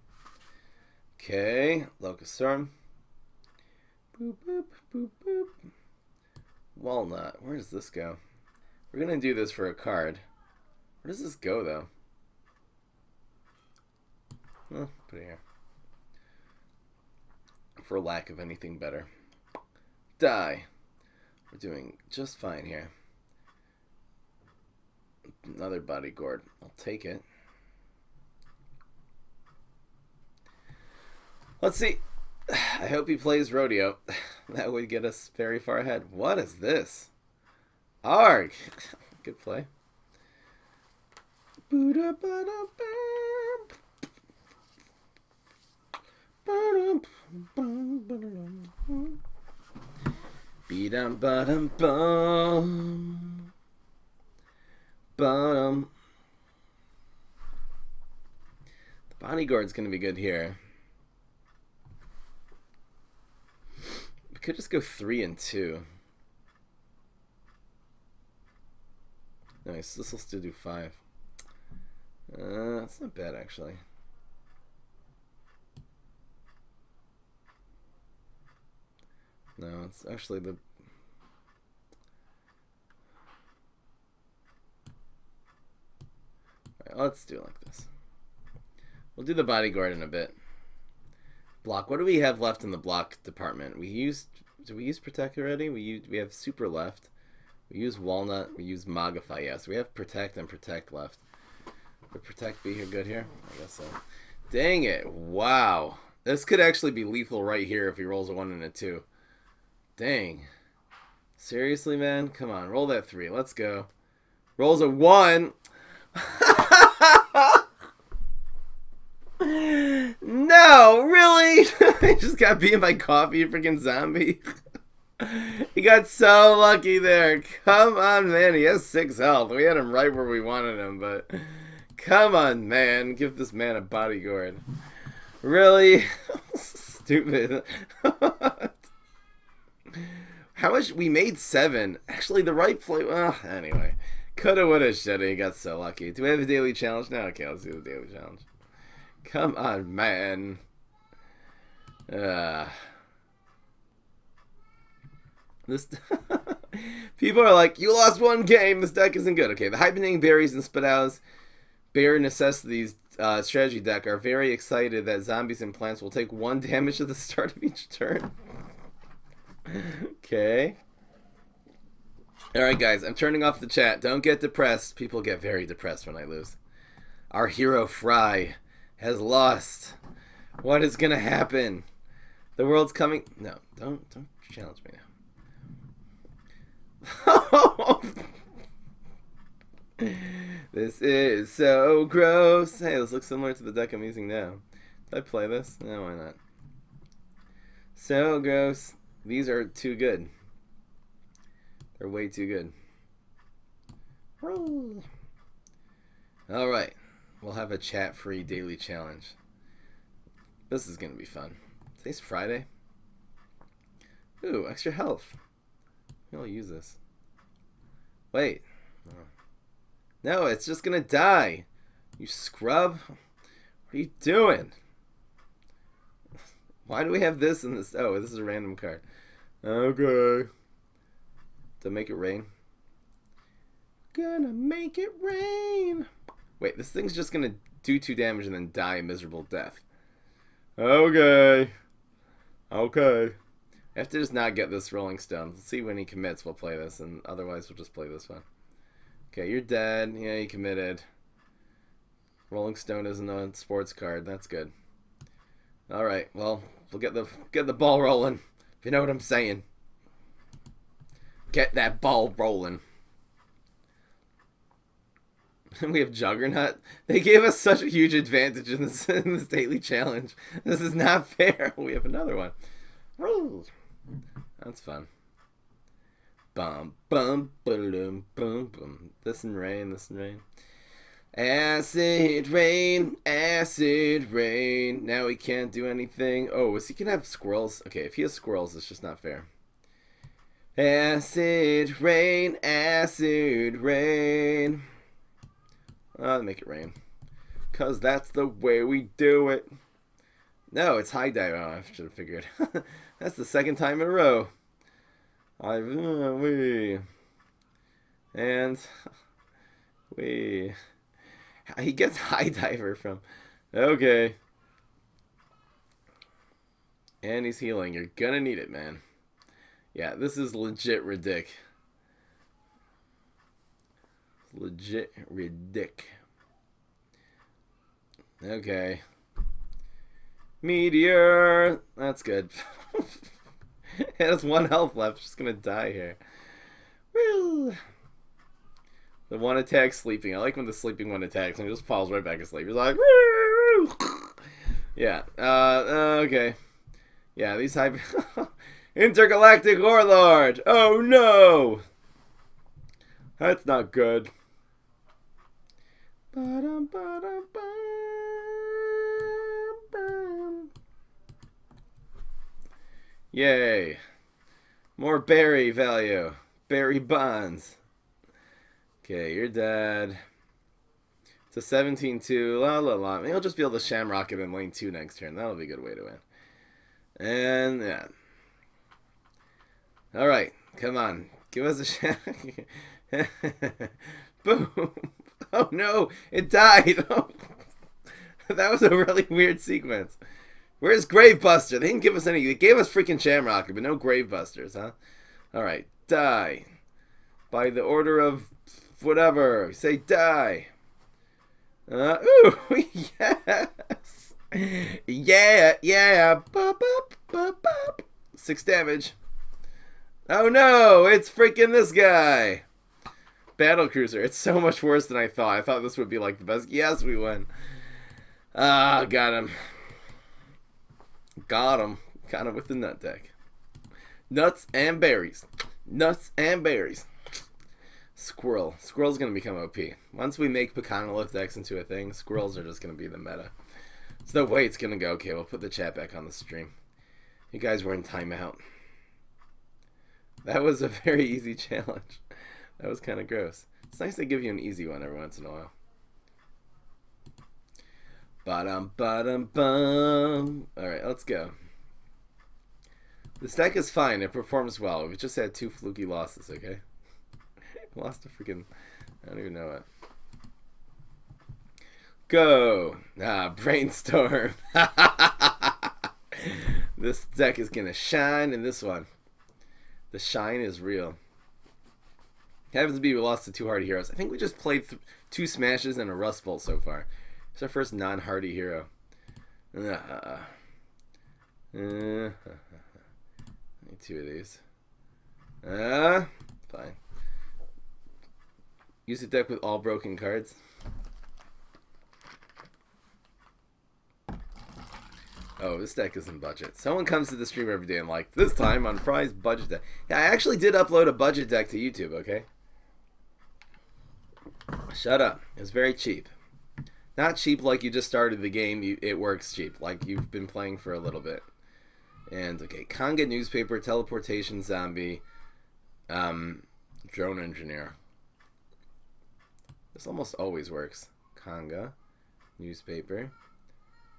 Okay, Locust Storm. Boop, boop, boop, boop. Walnut. Where does this go? We're going to do this for a card. Where does this go, though? Oh, put it here. For lack of anything better. Die. We're doing just fine here. Another body gourd. I'll take it. Let's see. I hope he plays rodeo. That would get us very far ahead. What is this? Arg. Good play. The bodyguard's gonna be good here. We could just go 3 and 2. Nice. This will still do 5. That's not bad actually. No, it's actually the. Alright, let's do it like this. We'll do the bodyguard in a bit. Block. What do we have left in the block department? Did we use protect already? We have super left. We use walnut. We use mogify. Yeah, so we have protect and protect left. Would protect be here good here? I guess so. Dang it! Wow, this could actually be lethal right here if he rolls a 1 and a 2. Dang. Seriously, man? Come on, roll that 3. Let's go. Rolls a 1. No, really? I just got beaten by coffee, you freaking zombie. He got so lucky there. Come on, man. He has 6 health. We had him right where we wanted him, but come on, man. Give this man a bodyguard. Really? Stupid. How much? We made 7. Actually, the right play. Well, anyway. Coulda, woulda, shoulda. He got so lucky. Do we have a daily challenge now? Okay, let's do the daily challenge. Come on, man. This people are like, you lost 1 game. This deck isn't good. Okay, the hibernating berries and Spitow's Bear Necessities strategy deck are very excited that zombies and plants will take 1 damage at the start of each turn. Okay. Alright, guys, I'm turning off the chat. Don't get depressed. People get very depressed when I lose. Our hero, Fry, has lost. What is going to happen? The world's coming. No, don't challenge me now. This is so gross. Hey, this looks similar to the deck I'm using now. Did I play this? No, why not? So gross. These are too good. They're way too good. Alright. We'll have a chat-free daily challenge. This is going to be fun. Today's Friday. Ooh, extra health. Maybe I'll use this. Wait. No, it's just going to die. You scrub. What are you doing? Why do we have this in this? Oh, this is a random card. Okay. To make it rain. Gonna make it rain. Wait, this thing's just gonna do 2 damage and then die a miserable death. Okay. Okay. I have to just not get this Rolling Stone. Let's see when he commits, we'll play this, and otherwise we'll just play this one. Okay, you're dead. Yeah, you committed. Rolling Stone isn't a sports card. That's good. Alright, well, we'll get the ball rolling. If you know what I'm saying. Get that ball rolling. We have Juggernaut. They gave us such a huge advantage in this daily challenge. This is not fair. We have another one. That's fun. Bum bum boom boom boom. Listen rain, listen rain. Acid rain, acid rain. Now he can't do anything. Oh, is he gonna have squirrels? Okay, if he has squirrels, it's just not fair. Acid rain, acid rain. I'll make it rain. 'Cause that's the way we do it. No, it's high dive. Oh, I should have figured. That's the second time in a row. We. And. We. He gets high diver from. Okay. And he's healing. You're gonna need it, man. Yeah, this is legit ridic. Legit ridic. Okay. Meteor. That's good. It has 1 health left. Just gonna die here. Woo. The one attack sleeping. I like when the sleeping one attacks and he just falls right back asleep. He's like, woo. Yeah. Okay. Yeah, these high. Intergalactic Warlord. Oh no. That's not good. Yay. More berry value. Berry bonds. Okay, you're dead. It's a 17-2. La la la. Maybe I'll just be able to Shamrock it in lane 2 next turn. That'll be a good way to win. And yeah. Alright. Come on. Give us a shot. Boom. Oh no. It died. Oh. That was a really weird sequence. Where's Gravebuster? They didn't give us any. They gave us freaking Shamrocker, but no Gravebusters, huh? Alright. Die. By the order of whatever. Say die. Ooh. Yes. Yeah. Yeah. Bop, bop, bop, bop. 6 damage. Oh no. It's freaking this guy. Battlecruiser. It's so much worse than I thought. I thought this would be like the best. Yes, we win. Ah, got him. Got him. Got him with the nut deck. Nuts and berries. Nuts and berries. Squirrel. Squirrel's going to become OP. Once we make Pecanolith decks into a thing, squirrels are just going to be the meta. It's the way it's going to go. Okay, we'll put the chat back on the stream. You guys were in timeout. That was a very easy challenge. That was kind of gross. It's nice they give you an easy one every once in a while. Ba-dum-ba-dum-bum. Alright, let's go. This deck is fine. It performs well. We've just had 2 fluky losses, okay? Lost a freaking... I don't even know what. Go! Ah, Brainstorm. This deck is gonna shine in this one. The shine is real. It happens to be we lost to 2 Hardy Heroes. I think we just played 2 Smashes and a Rust Bolt so far. It's our first non-Hardy hero. Need 2 of these. Fine. Use the deck with all broken cards. Oh, this deck is in budget. Someone comes to the stream every day and like, this time on prize budget deck. Yeah, I actually did upload a budget deck to YouTube, okay? Shut up. It was very cheap. Not cheap like you just started the game. It works cheap, like you've been playing for a little bit. And, okay, Conga Newspaper, Teleportation Zombie, Drone Engineer. This almost always works. Conga, Newspaper,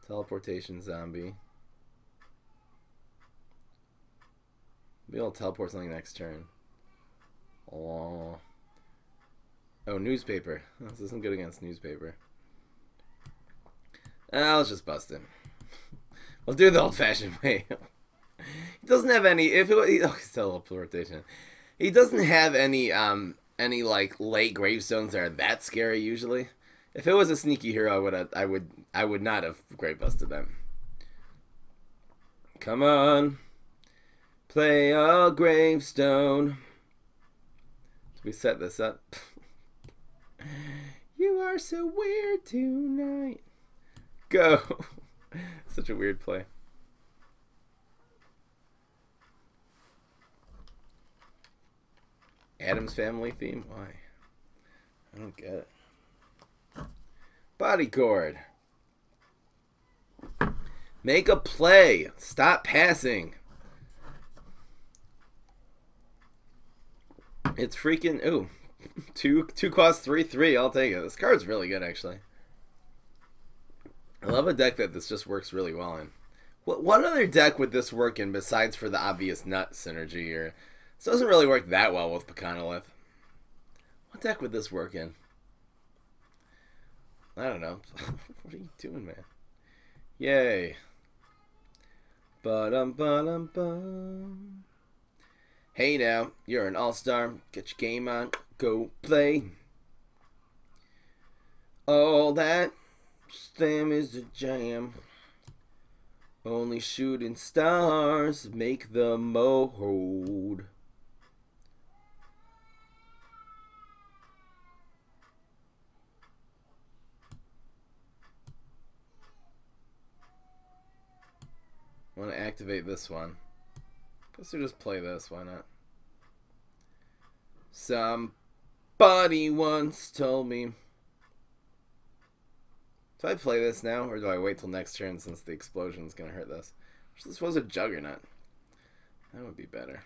Teleportation Zombie. Maybe I'll teleport something next turn. Oh, Newspaper. This isn't good against Newspaper. Let's just bust him. We'll do it the old-fashioned way. He doesn't have any. If it, he's teleportation. He doesn't have any like late gravestones that are that scary usually. If it was a sneaky hero, I would not have grave busted them. Come on, play a gravestone. Did we set this up? You You are so weird tonight. Go. Such a weird play. Addams Family theme? Why? I don't get it. Body cord. Make a play. Stop passing. It's freaking... Ooh. Two cost 3/3. I'll take it. This card's really good, actually. I love a deck that this just works really well in. What other deck would this work in besides for the obvious nut synergy? Or this doesn't really work that well with Pecanolith. What deck would this work in? I don't know. What are you doing, man? Yay. Ba-dum-ba-dum-bum. Hey now, you're an all-star. Get your game on. Go play. All that stem is a jam. Only shooting stars make the mode. I want to activate this one. Guess we'll just play this. Why not? Somebody once told me. Do I play this now, or do I wait till next turn since the explosion is going to hurt this? This was a Juggernaut. That would be better.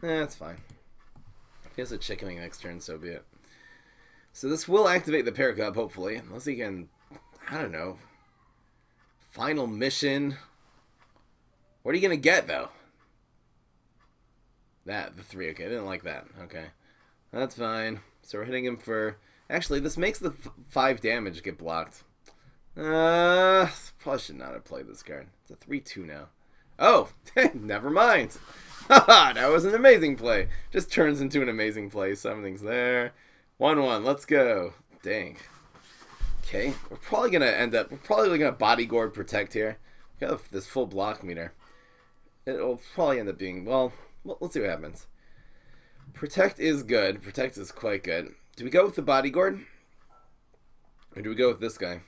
That's fine. If he has a chickening next turn, so be it. So this will activate the Pair Cup, hopefully. Unless he can, I don't know. Final mission. What are you going to get, though? That, the 3. Okay, I didn't like that. Okay. That's fine. So we're hitting him for... Actually, this makes the 5 damage get blocked. Probably should not have played this card. It's a 3/2 now. Oh! Never mind. Haha, that was an amazing play. Just turns into an amazing play. Something's there. 1/1. Let's go. Dang. Okay. We're probably going to end up... We're probably going to bodyguard protect here. We got this full block meter. It'll probably end up being... Well, let's see what happens. Protect is good. Protect is quite good. Do we go with the bodyguard? Or do we go with this guy? I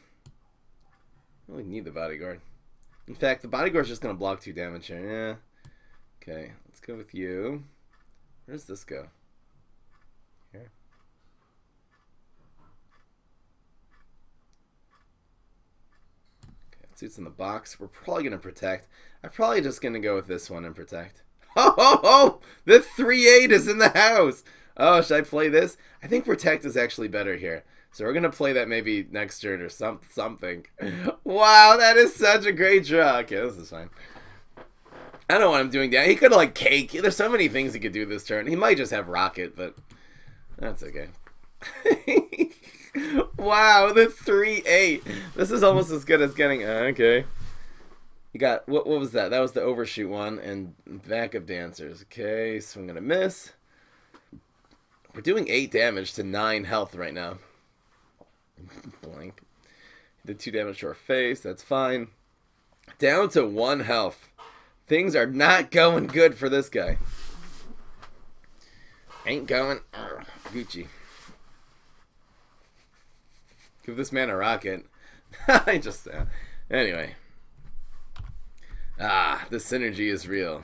really need the bodyguard. In fact, the bodyguard's just going to block 2 damage here. Yeah. Okay, let's go with you. Where does this go? Here. Okay, it suits in the box. We're probably going to protect. I'm probably just going to go with this one and protect. Oh! The 3/8 is in the house! Oh, should I play this? I think Protect is actually better here. So we're going to play that maybe next turn or something. Wow, that is such a great draw. Okay, this is fine. I don't know what I'm doing that. He could have, like, Cake. There's so many things he could do this turn. He might just have Rocket, but that's okay. Wow, the 3/8. This is almost as good as getting... okay. You got, what was that? That was the overshoot one and backup dancers. Okay, so I'm going to miss. We're doing 8 damage to 9 health right now. Blank. Did 2 damage to our face. That's fine. Down to 1 health. Things are not going good for this guy. Ain't going. Gucci. Give this man a rocket. I just... anyway. The synergy is real.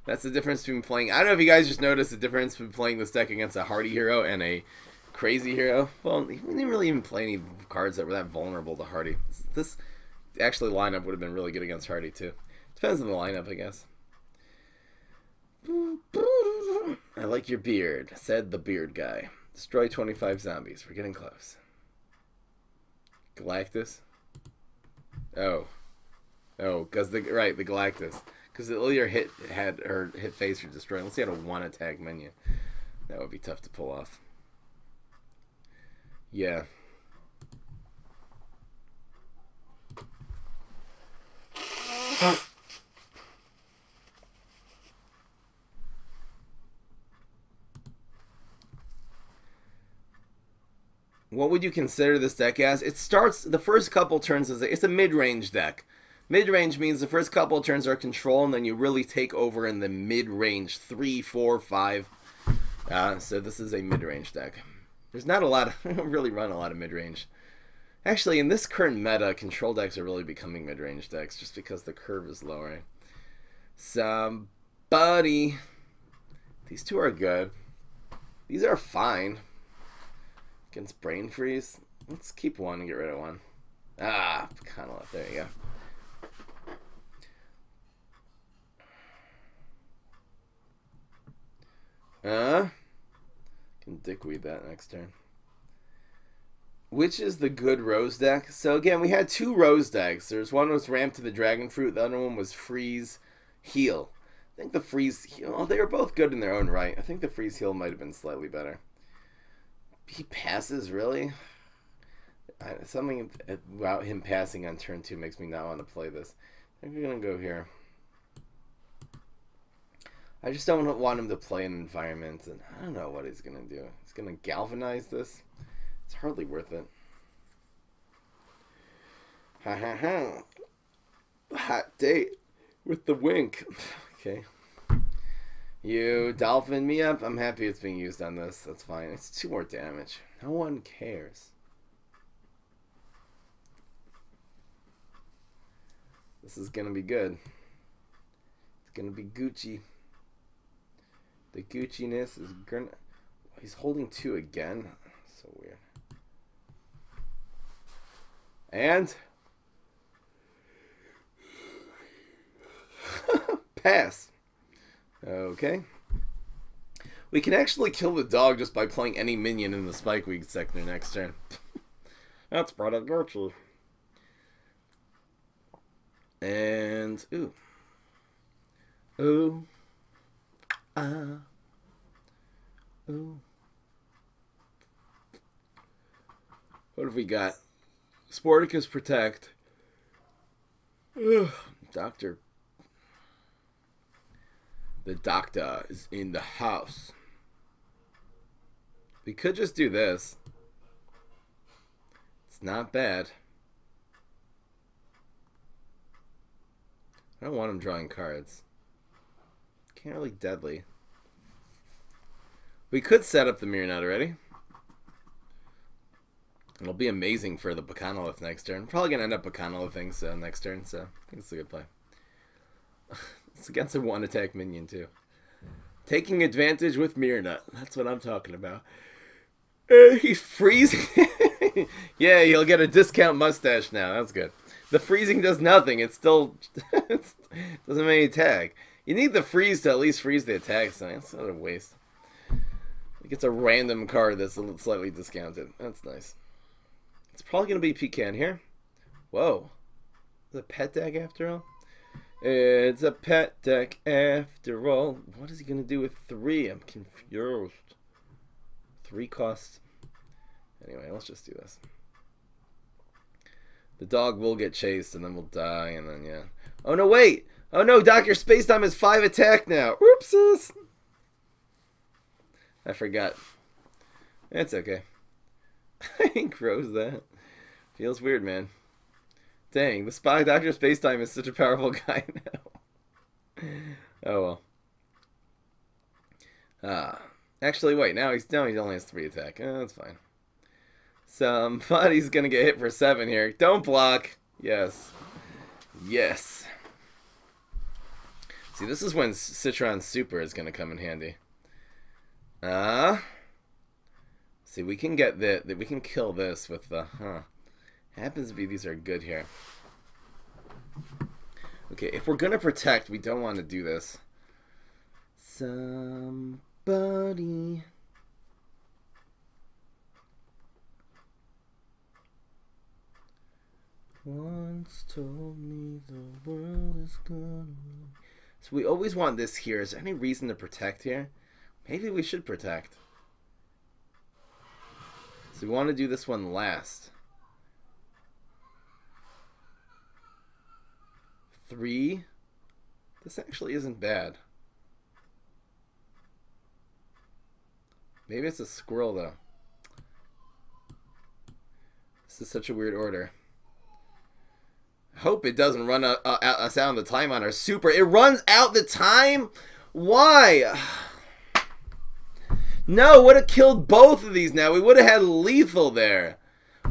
That's the difference between playing... I don't know if you guys just noticed the difference between playing this deck against a hardy hero and a crazy hero. Well, he didn't really even play any cards that were that vulnerable to hardy. This actually lineup would have been really good against hardy, too. Depends on the lineup, I guess. I like your beard, said the beard guy. Destroy 25 zombies. We're getting close. Galactus? Oh. Oh, because the Galactus. Because the earlier hit had her hit face or destroy. Unless he had a 1 attack minion. That would be tough to pull off. Yeah. What would you consider this deck as? It starts, the first couple turns as it's a mid-range deck. Mid-range means the first couple turns are control, and then you really take over in the mid-range 3, 4, 5. So this is a mid-range deck. There's not a lot of... I don't really run a lot of mid-range. Actually, in this current meta, control decks are really becoming mid-range decks just because the curve is lowering. Somebody... These two are good. These are fine. Against Brain Freeze. Let's keep one and get rid of one. Ah, Pecanolith. There you go. Can dickweed that next turn. Which is the good Rose deck? So again, we had two Rose decks. There's one was Ramp to the Dragon Fruit. The other one was Freeze Heal. I think the Freeze Heal... Oh, they were both good in their own right. I think the Freeze Heal might have been slightly better. He passes, really? Something about him passing on turn 2 makes me not want to play this. I think we're going to go here. I just don't want him to play an environment, and I don't know what he's going to do. He's going to galvanize this? It's hardly worth it. Ha ha ha. Hot date with the wink. Okay. You dolphin me up. I'm happy it's being used on this. That's fine. It's 2 more damage. No one cares. This is gonna be good. It's gonna be Gucci. The Gucci-ness is gonna... He's holding 2 again. So weird. And... Pass. Okay. We can actually kill the dog just by playing any minion in the Spikeweed sector next turn. That's Brother Gucci. And... Ooh. Ooh. Ah. Ooh. What have we got? Sporticus Protect. Ugh. Doctor. The doctor is in the house. We could just do this. It's not bad. I don't want him drawing cards. Can't really deadly. We could set up the Mirror already. It'll be amazing for the Pecanolith next turn. Probably going to end up Pecanolith things next turn, so I think it's a good play. It's against a 1-attack minion, too. Taking advantage with Mirror Nut. That's what I'm talking about. He's freezing. Yeah, he'll get a discount mustache now. That's good. The freezing does nothing. It still doesn't have any attack. You need the freeze to at least freeze the attack. So that's not a waste. It gets a random card that's slightly discounted. That's nice. It's probably going to be Pecan here. Whoa. Is it a pet deck after all? It's a pet deck after all. What is he going to do with 3? I'm confused. 3 costs. Anyway, let's just do this. The dog will get chased and then we'll die and then, yeah. Oh, no, wait. Oh, no, Dr. Spacetime is 5 attack now. Oopsies. I forgot. It's okay. I think grows that. Feels weird, man. Dang, the Spy Dr. Spacetime is such a powerful guy now. Oh well. Actually, wait. Now he only has 3 attack. That's fine. Somebody's gonna get hit for 7 here. Don't block. Yes. Yes. See, this is when Citron Super is gonna come in handy. See, we can get we can kill this with the Happens to be these are good here. Okay, if we're gonna protect, we don't want to do this. Somebody once told me the world is gonna... So we always want this here. Is there any reason to protect here? Maybe we should protect. So we want to do this one last. 3. This actually isn't bad. Maybe it's a squirrel, though. This is such a weird order. Hope it doesn't run us out on the time on our super. It runs out the time? Why? No, would have killed both of these now. We would have had lethal there.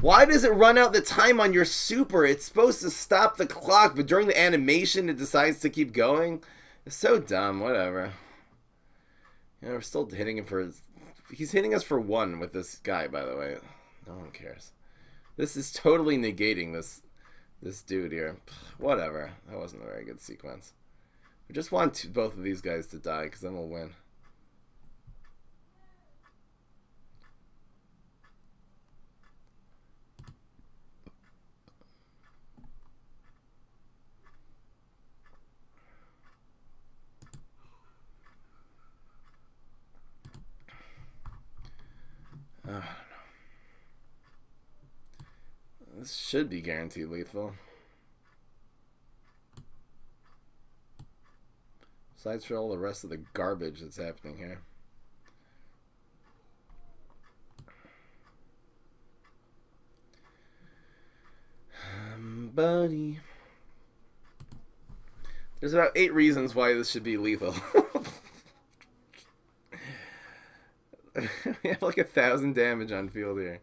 Why does it run out the time on your super? It's supposed to stop the clock, but during the animation it decides to keep going? It's so dumb. Whatever. You know, we're still hitting him for... He's hitting us for 1 with this guy, by the way. No one cares. This is totally negating this dude here. Whatever. That wasn't a very good sequence. We just want both of these guys to die, because then we'll win. I don't know. This should be guaranteed lethal. Besides for all the rest of the garbage that's happening here. Buddy. There's about 8 reasons why this should be lethal. We have like 1,000 damage on field here.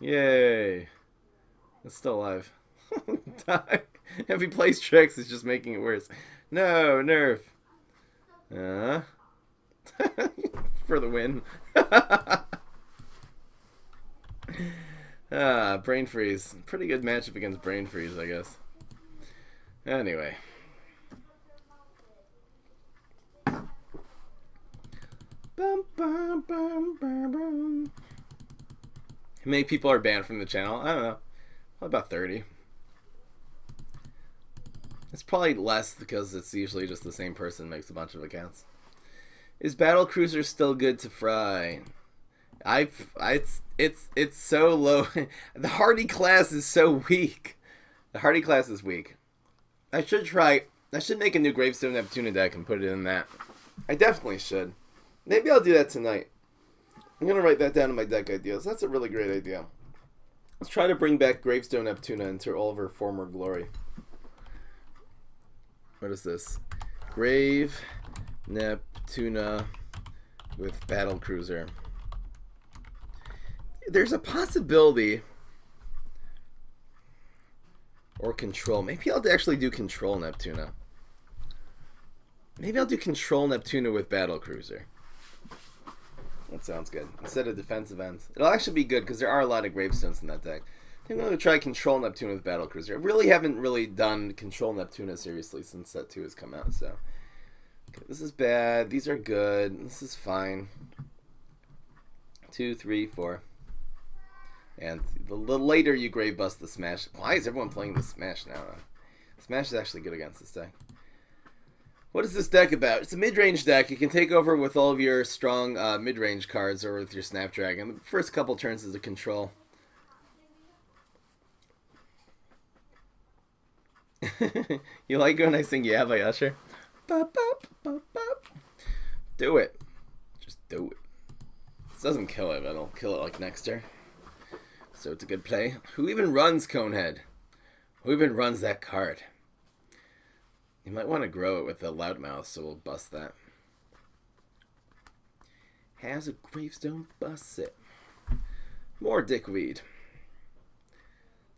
Yay. It's still alive. Die. If he plays tricks, it's just making it worse. No, nerf. For the win. Brain freeze. Pretty good matchup against brain freeze, I guess. Anyway. Bum, bum, bum, bum, bum. How many people are banned from the channel? I don't know. About 30. It's probably less because it's usually just the same person makes a bunch of accounts. Is Battle Cruiser still good to fry? It's so low. The Hardy class is so weak. The Hardy class is weak. I should make a new Gravestone Neptuna deck and put it in that. I definitely should. Maybe I'll do that tonight. I'm gonna write that down in my deck ideas. That's a really great idea. Let's try to bring back Gravestone Neptuna into all of her former glory. What is this? Grave Neptuna with Battle Cruiser. There's a possibility, or Control. Maybe I'll actually do Control Neptuna. Maybe I'll do Control Neptuna with Battle Cruiser. That sounds good. Instead of defensive ends. It'll actually be good because there are a lot of gravestones in that deck. I think I'm going to try Control Neptuna with Battle Cruiser. I really haven't done Control Neptuna seriously since Set 2 has come out. So, okay, this is bad. These are good. This is fine. 2, 3, 4. And the later you grave bust the Smash. Why is everyone playing the Smash now? Smash is actually good against this deck. What is this deck about? It's a mid-range deck. You can take over with all of your strong mid-range cards or with your Snapdragon. The first couple turns is a control. You like when I sing Yeah by Usher? Bop, bop, bop, bop. Do it. Just do it. This doesn't kill it, but it'll kill it like next turn. So it's a good play. Who even runs Conehead? Who even runs that card? You might want to grow it with a Loudmouth, so we'll bust that. Has a gravestone, bust it. More dickweed.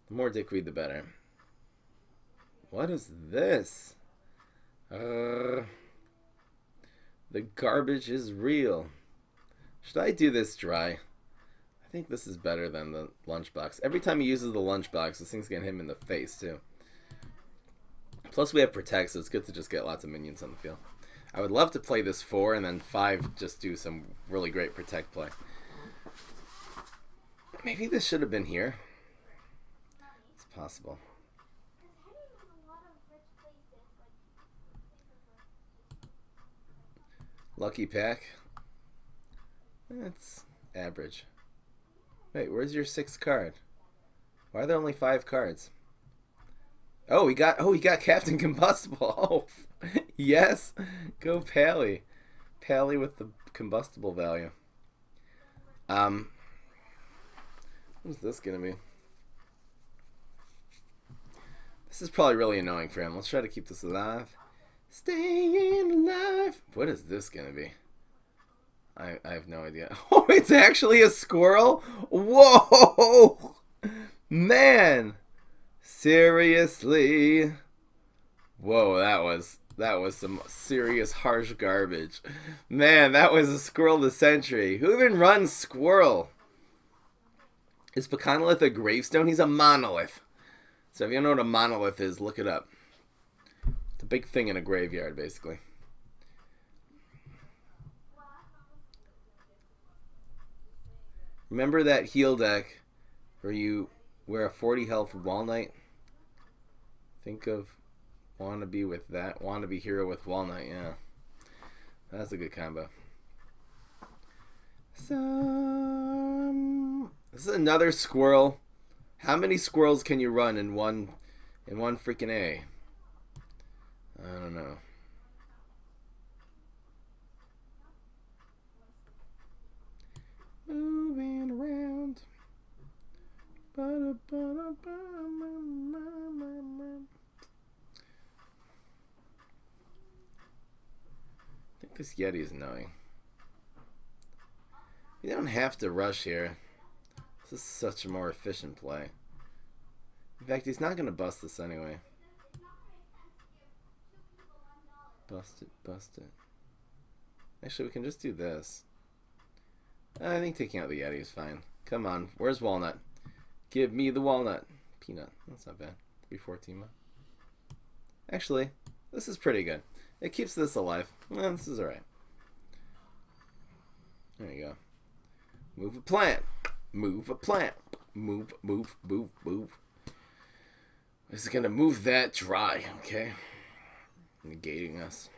The more dickweed, the better. What is this? The garbage is real. Should I do this dry? I think this is better than the lunchbox. Every time he uses the lunchbox, this thing's gonna hit him in the face, too. Plus we have Protect, so it's good to just get lots of minions on the field. I would love to play this 4 and then 5 just do some really great Protect play. Maybe this should have been here. It's possible. Lucky pack. That's average. Wait, where's your 6th card? Why are there only 5 cards? Oh, he got Captain Combustible. Oh, yes. Go Pally. Pally with the combustible value. What is this gonna be? This is probably really annoying for him. Let's try to keep this alive. Staying alive. What is this gonna be? I have no idea. Oh, it's actually a squirrel? Whoa! Man! Seriously? Whoa, that was some serious harsh garbage. Man, that was a squirrel of the century. Who even runs squirrel? Is Pecanolith a gravestone? He's a monolith. So if you don't know what a monolith is, look it up. It's a big thing in a graveyard, basically. Remember that heal deck where you wear a 40 health Wall Knight? Think of Wannabe with that. Wannabe Hero with Walnut, yeah. That's a good combo. This is another squirrel. How many squirrels can you run in one freaking A? I don't know. Moving around. I think this Yeti is annoying. You don't have to rush here. This is such a more efficient play. In fact, he's not going to bust this anyway. Bust it, bust it. Actually, we can just do this. I think taking out the Yeti is fine. Come on, where's Walnut? Give me the Walnut. Peanut, that's not bad. 3-4 up. Actually, this is pretty good. It keeps this alive. Well, this is alright. There you go. Move a plant. Move a plant. Move, move, move, move. This is gonna move that dry, okay? Negating us.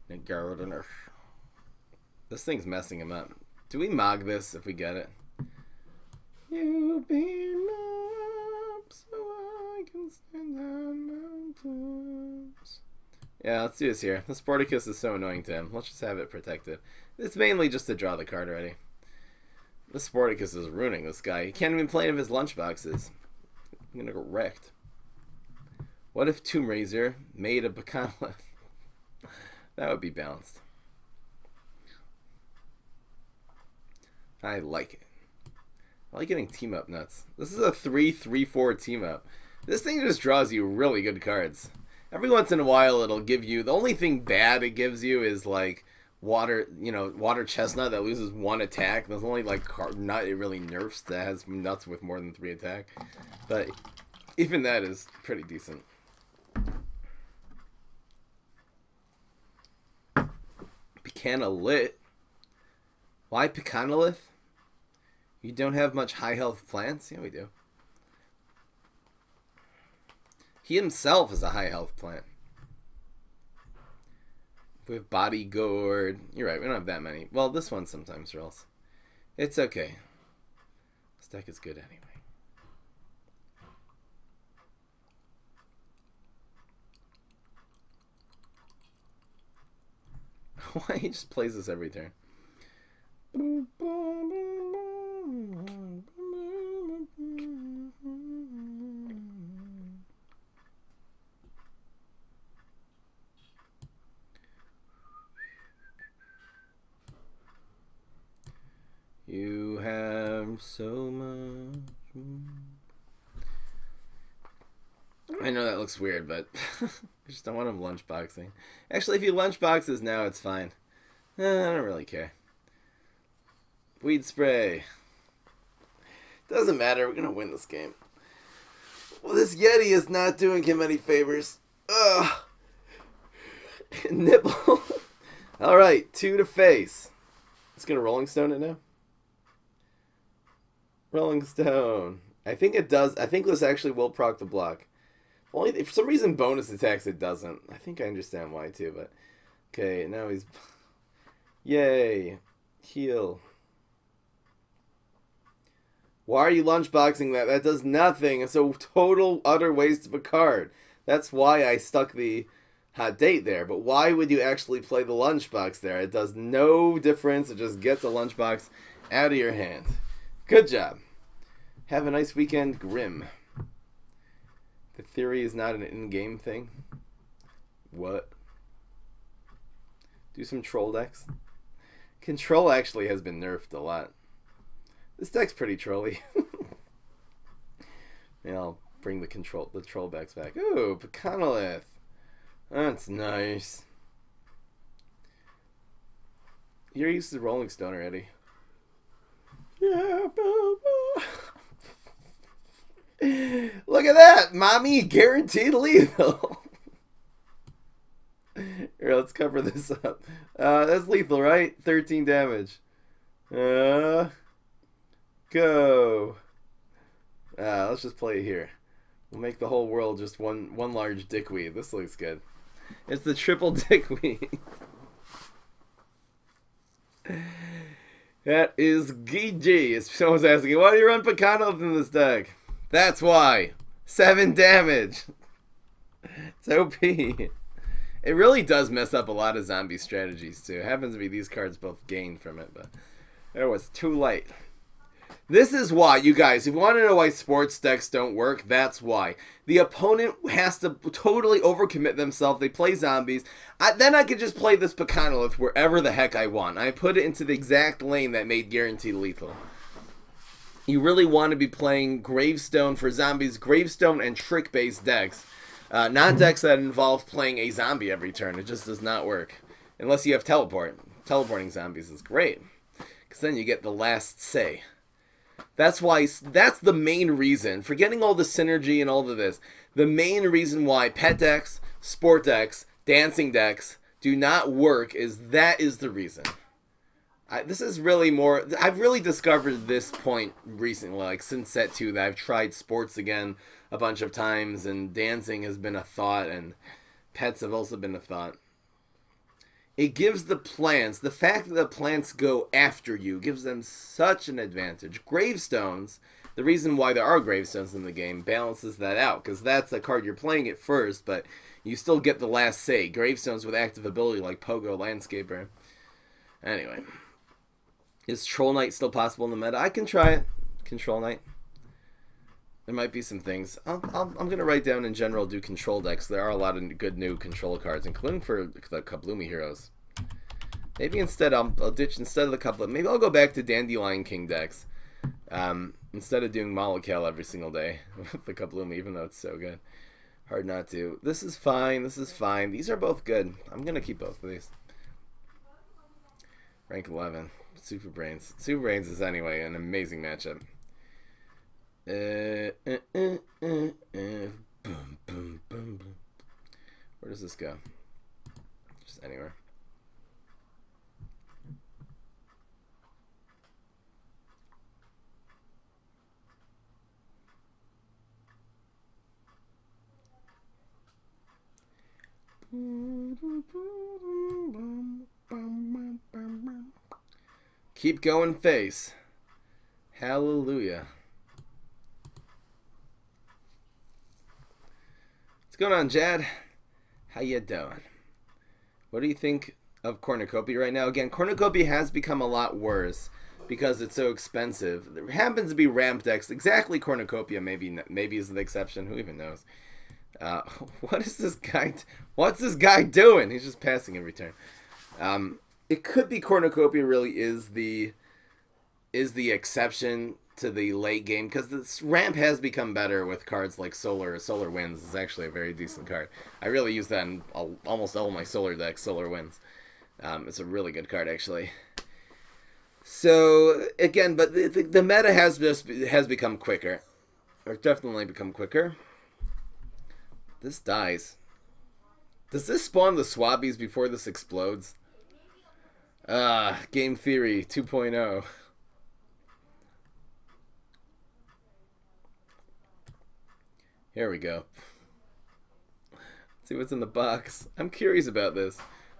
Negating us. This thing's messing him up. Do we mog this if we get it? You beam up so I can stand on mountains. Yeah, let's do this here. The Sporticus is so annoying to him. Let's just have it protected. It's mainly just to draw the card already. The Sporticus is ruining this guy. He can't even play any of his lunchboxes. I'm gonna get wrecked. What if Tomb Raiser made a Pecanolith? That would be balanced. I like it. I like getting team up nuts. This is a 3-3-4 team up. This thing just draws you really good cards. Every once in a while it'll give you, the only thing bad it gives you is like water, you know, water chestnut that loses 1 attack. There's only like nut it really nerfs that has nuts with more than 3 attack. But even that is pretty decent. Pecanolith. Why Pecanolith? You don't have much high health plants? Yeah, we do. He himself is a high health plant. With Body Gourd. You're right, we don't have that many. Well, this one sometimes rolls. It's okay. This deck is good anyway. Why he just plays this every turn? You have so much. I know that looks weird, but I just don't want him lunchboxing. Actually, if he lunchboxes now, it's fine. I don't really care. Weed spray. Doesn't matter. We're gonna win this game. Well, this Yeti is not doing him any favors. Ugh. Nipple. All right, 2 to face. It's gonna Rolling Stone it now. Rolling Stone. I think it does. I think this actually will proc the block. Only for some reason bonus attacks it doesn't. I think I understand why too, but okay, now he's yay. Heal. Why are you lunchboxing that? That does nothing. It's a total utter waste of a card. That's why I stuck the hot date there. But why would you actually play the lunchbox there? It does no difference. It just gets a lunchbox out of your hand. Good job. Have a nice weekend, Grim. The theory is not an in-game thing. What? Do some troll decks. Control actually has been nerfed a lot. This deck's pretty trolly. Yeah, I'll bring the trollbacks back. Ooh, Pecanolith. That's nice. You're used to Rolling Stone already. Yeah, look at that! Mommy, guaranteed lethal! Here, let's cover this up. That's lethal, right? 13 damage. Go. Let's just play it here. We'll make the whole world just one large dickweed. This looks good. It's the triple dickweed. That is GG. Someone's asking, why do you run Pecanolith in this deck? That's why. 7 damage. It's OP. It really does mess up a lot of zombie strategies too. It happens to be these cards both gain from it, but it was too late. This is why, you guys, if you want to know why sports decks don't work, that's why. The opponent has to totally overcommit themselves. They play zombies. Then I could just play this Pecanolith wherever the heck I want. I put it into the exact lane that made guaranteed lethal. You really want to be playing Gravestone for zombies, Gravestone and trick-based decks. Not decks that involve playing a zombie every turn. It just does not work. Unless you have teleport. Teleporting zombies is great. Because then you get the last say. That's why, that's the main reason, forgetting all the synergy and all of this, the main reason why pet decks, sport decks, dancing decks do not work is that is the reason. This is really more, I've really discovered this point recently, like since set 2, that I've tried sports again a bunch of times, and dancing has been a thought, and pets have also been a thought. It gives the plants, the fact that the plants go after you gives them such an advantage. Gravestones, the reason why there are gravestones in the game, balances that out, because that's a card you're playing at first, but you still get the last say. Gravestones with active ability like Pogo, Landscaper. Anyway. Is Troll Knight still possible in the meta? I can try it. Control Knight. There might be some things. I'm going to write down in general do control decks. There are a lot of good new control cards, including for the Kabloomy heroes. Maybe instead I'll ditch, instead of the Kabloomy, maybe I'll go back to Dandelion King decks. Instead of doing Molokale every single day with the Kabloomy, even though it's so good. Hard not to. This is fine. This is fine. These are both good. I'm going to keep both of these. Rank 11. Super Brains. Super Brains is anyway an amazing matchup. Boom, boom, boom, boom. Where does this go? Just anywhere. Keep going, face. Hallelujah. What's going on, Jad? How you doing? What do you think of Cornucopia right now? Again, Cornucopia has become a lot worse because it's so expensive. There happens to be ramp decks. Exactly, Cornucopia maybe is the exception. Who even knows? What is this guy? What's this guy doing? He's just passing every turn. It could be Cornucopia really is the exception to the late game, because this ramp has become better with cards like Solar. Solar Winds is actually a very decent card. I really use that in almost all my Solar decks. Solar Winds. It's a really good card actually. So again, but the meta has become quicker, or definitely become quicker. This dies. Does this spawn the Swabbies before this explodes? Game Theory 2.0. Here we go. Let's see what's in the box. I'm curious about this.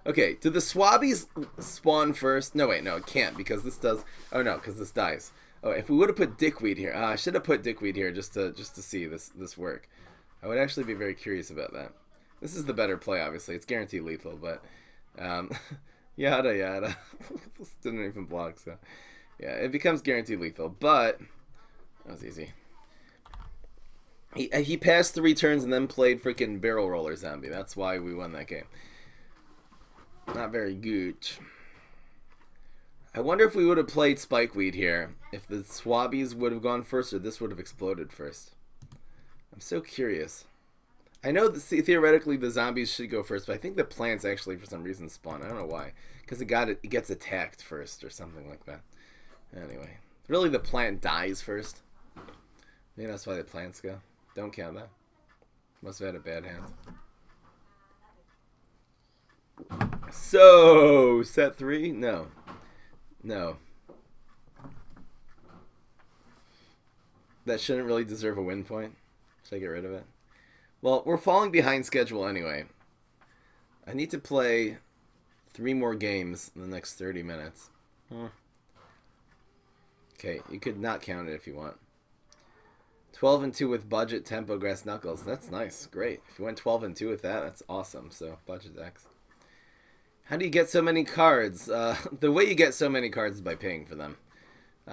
Okay, do the Swabbies spawn first? No, wait, no, it can't, because this does... Oh, no, because this dies. Oh, if we would have put Dickweed here... I should have put Dickweed here just to see this work. I would actually be very curious about that. This is the better play, obviously. It's guaranteed lethal, but... yada, yada. This didn't even block, so... Yeah, it becomes guaranteed lethal, but... That was easy. He passed 3 turns and then played freaking Barrel Roller Zombie. That's why we won that game. Not very good. I wonder if we would have played Spikeweed here, if the Swabbies would have gone first or this would have exploded first. I'm so curious. I know that theoretically the zombies should go first, but I think the plants actually for some reason spawn. I don't know why. Because it gets attacked first or something like that. Anyway. Really the plant dies first. Maybe that's why the plants go. Don't count that. Must have had a bad hand. So, set 3? No. No. That shouldn't really deserve a win point. Should I get rid of it? Well, we're falling behind schedule anyway. I need to play 3 more games in the next 30 minutes. Okay, you could not count it if you want. 12-2 with budget, tempo, grass knuckles. That's nice. Great. If you went 12-2 with that, that's awesome. So, budget decks. How do you get so many cards? The way you get so many cards is by paying for them.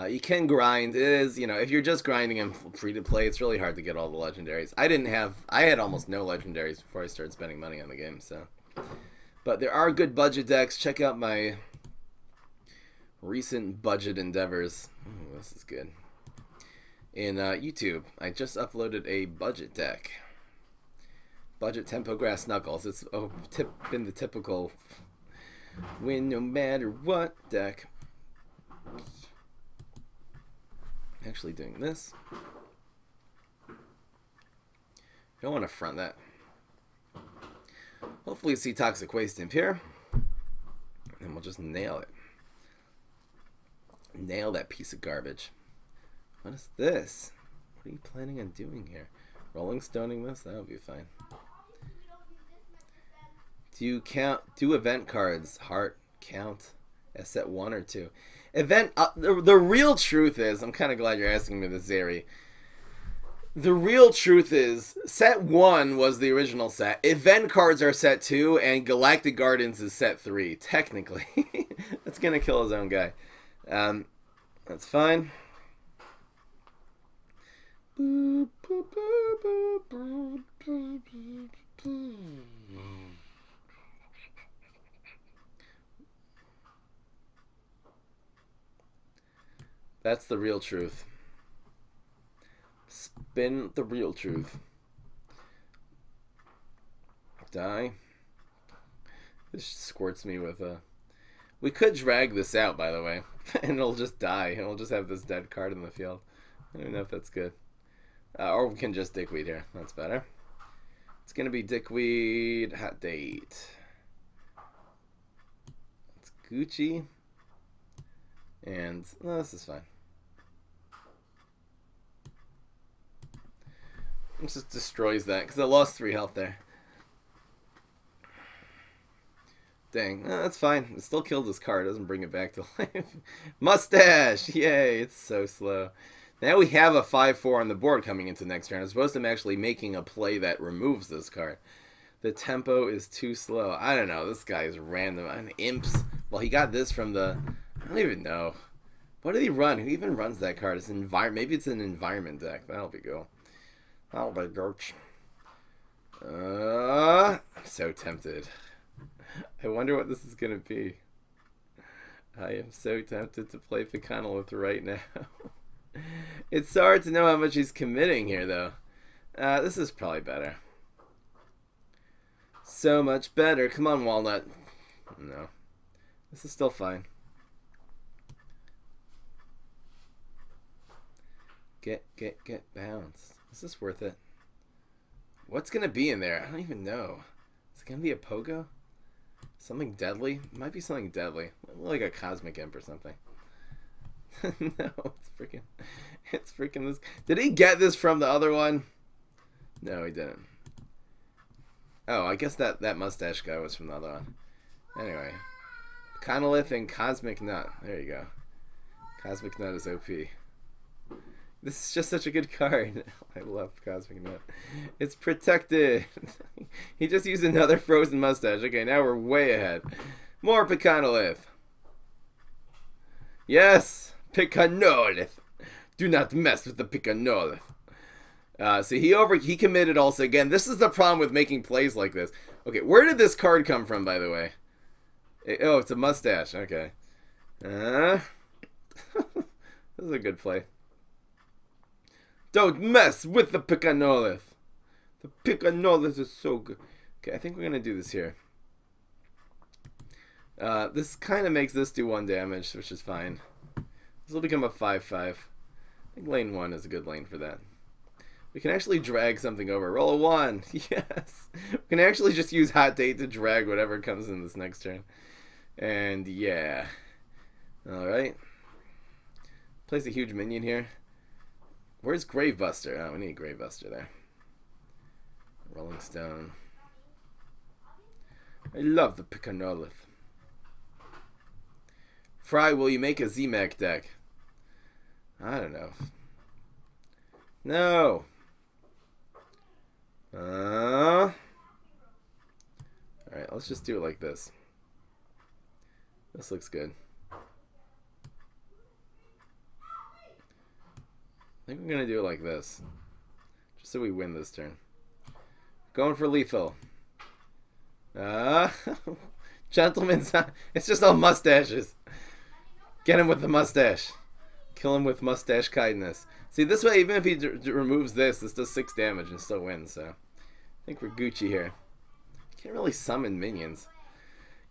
You can grind. It is, you know, if you're just grinding them free to play, it's really hard to get all the legendaries. I had almost no legendaries before I started spending money on the game, so. But there are good budget decks. Check out my recent budget endeavors. Ooh, this is good. In YouTube, I just uploaded a budget deck. Budget tempo grass knuckles. It's been the typical win no matter what deck. Actually doing this. Don't want to front that. Hopefully see Toxic Waste Imp here. And we'll just nail it. Nail that piece of garbage. What is this? What are you planning on doing here? Rolling stoning this? That would be fine. Do you do event cards? Heart count as set 1 or 2? Event. The real truth is, I'm kind of glad you're asking me this, Zeri. The real truth is, set 1 was the original set. Event cards are set 2, and Galactic Gardens is set 3. Technically, that's gonna kill his own guy. That's fine. That's the real truth. Spin the real truth. Die. This squirts me with a... We could drag this out, by the way. And it'll just die. And we'll just have this dead card in the field. I don't know if that's good. Or we can just Dickweed here. That's better. It's going to be Dickweed. Hot date. It's Gucci. And this is fine. It just destroys that because I lost 3 health there. Dang, that's fine. It still killed this card. It doesn't bring it back to life. Mustache! Yay, it's so slow. Now we have a 5-4 on the board coming into next turn. As opposed to him actually making a play that removes this card. The tempo is too slow. I don't know. This guy is random. And imps. Well, he got this from the... I don't even know. What did he run? Who even runs that card? It's maybe it's an environment deck. That'll be cool. That'll be gorch. I'm so tempted. I wonder what this is going to be. I am so tempted to play Pecanolith right now. It's hard to know how much he's committing here, though. This is probably better. So much better. Come on, Walnut. No. This is still fine. Get bounced. Is this worth it? What's going to be in there? I don't even know. Is it going to be a Pogo? Something deadly? It might be something deadly. Like a Cosmic Imp or something. No, it's freaking this. Did he get this from the other one? No, he didn't. Oh, I guess that mustache guy was from the other one. Anyway. Pecanolith and Cosmic Nut. There you go. Cosmic Nut is OP. This is just such a good card. I love Cosmic Nut. It's protected. He just used another frozen mustache. Okay, now we're way ahead. More Pecanolith. Yes! Pecanolith. Do not mess with the Pecanolith. See, he committed also. Again, this is the problem with making plays like this. Okay, where did this card come from, by the way? Oh, it's a mustache. Okay. This is a good play. Don't mess with the Pecanolith. The Pecanolith is so good. Okay, I think we're going to do this here. This kind of makes this do 1 damage, which is fine. This will become a 5-5. I think lane 1 is a good lane for that. We can actually drag something over. Roll a 1. Yes. We can actually just use Hot Date to drag whatever comes in this next turn. And yeah. Alright. Place a huge minion here. Where's Gravebuster? Oh, we need Gravebuster there. Rolling Stone. I love the Pecanolith. Fry, will you make a Z-Mac deck? I don't know. No. Alright, let's just do it like this. This looks good. I think we're gonna do it like this. Just so we win this turn. Going for lethal. Gentlemen's... It's just all mustaches. Get him with the mustache. Kill him with mustache kindness. See, this way, even if he removes this does 6 damage and still wins, so... I think we're Gucci here. Can't really summon minions.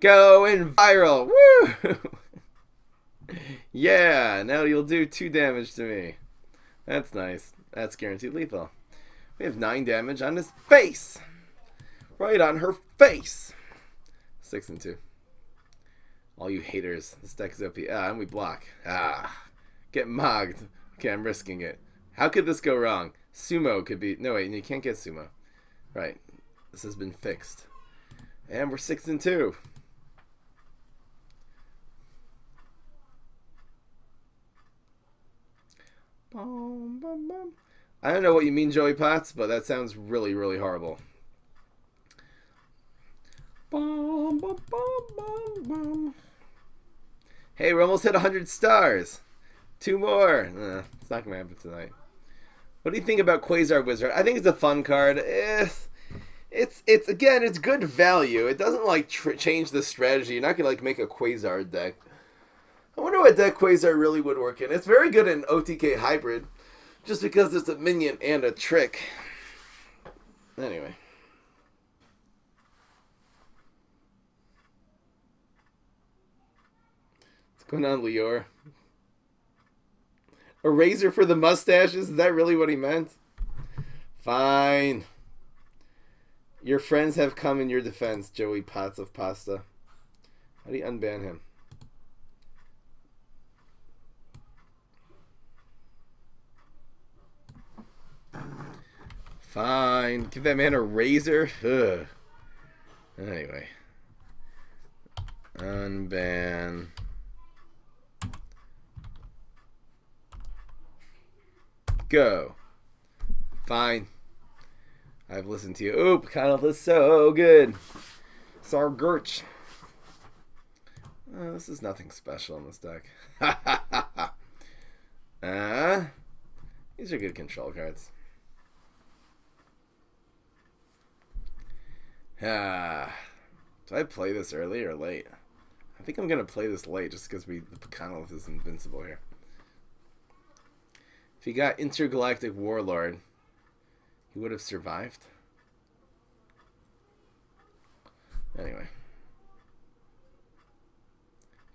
Going viral! Woo! Yeah, now you'll do 2 damage to me. That's nice. That's guaranteed lethal. We have 9 damage on his face! Right on her face! 6 and 2. All you haters. This deck is OP. And we block. Get mogged. Okay, I'm risking it. How could this go wrong? Sumo could be... No, wait, you can't get Sumo. Right. This has been fixed. And we're 6 and 2. Boom, boom, boom. I don't know what you mean, Joey Potts, but that sounds really, really horrible. Boom, boom, boom, boom, boom. Hey, we're almost hit 100 stars. 2 more. It's not going to happen tonight. What do you think about Quasar Wizard? I think it's a fun card. It's again, it's good value. It doesn't like change the strategy. You're not going to like make a Quasar deck. I wonder what deck Quasar really would work in. It's very good in OTK Hybrid, just because it's a minion and a trick. Anyway. What's going on, Lior? A razor for the mustaches? Is that really what he meant? Fine. Your friends have come in your defense, Joey Potts of Pasta. How do you unban him? Fine. Give that man a razor? Ugh. Anyway. Unban. Go. Fine. I've listened to you. Oh, Pecanolith is so good. Sargurch. This is nothing special in this deck. These are good control cards. Do I play this early or late? I think I'm going to play this late just because the Pecanolith is invincible here. If he got Intergalactic Warlord, he would have survived. Anyway.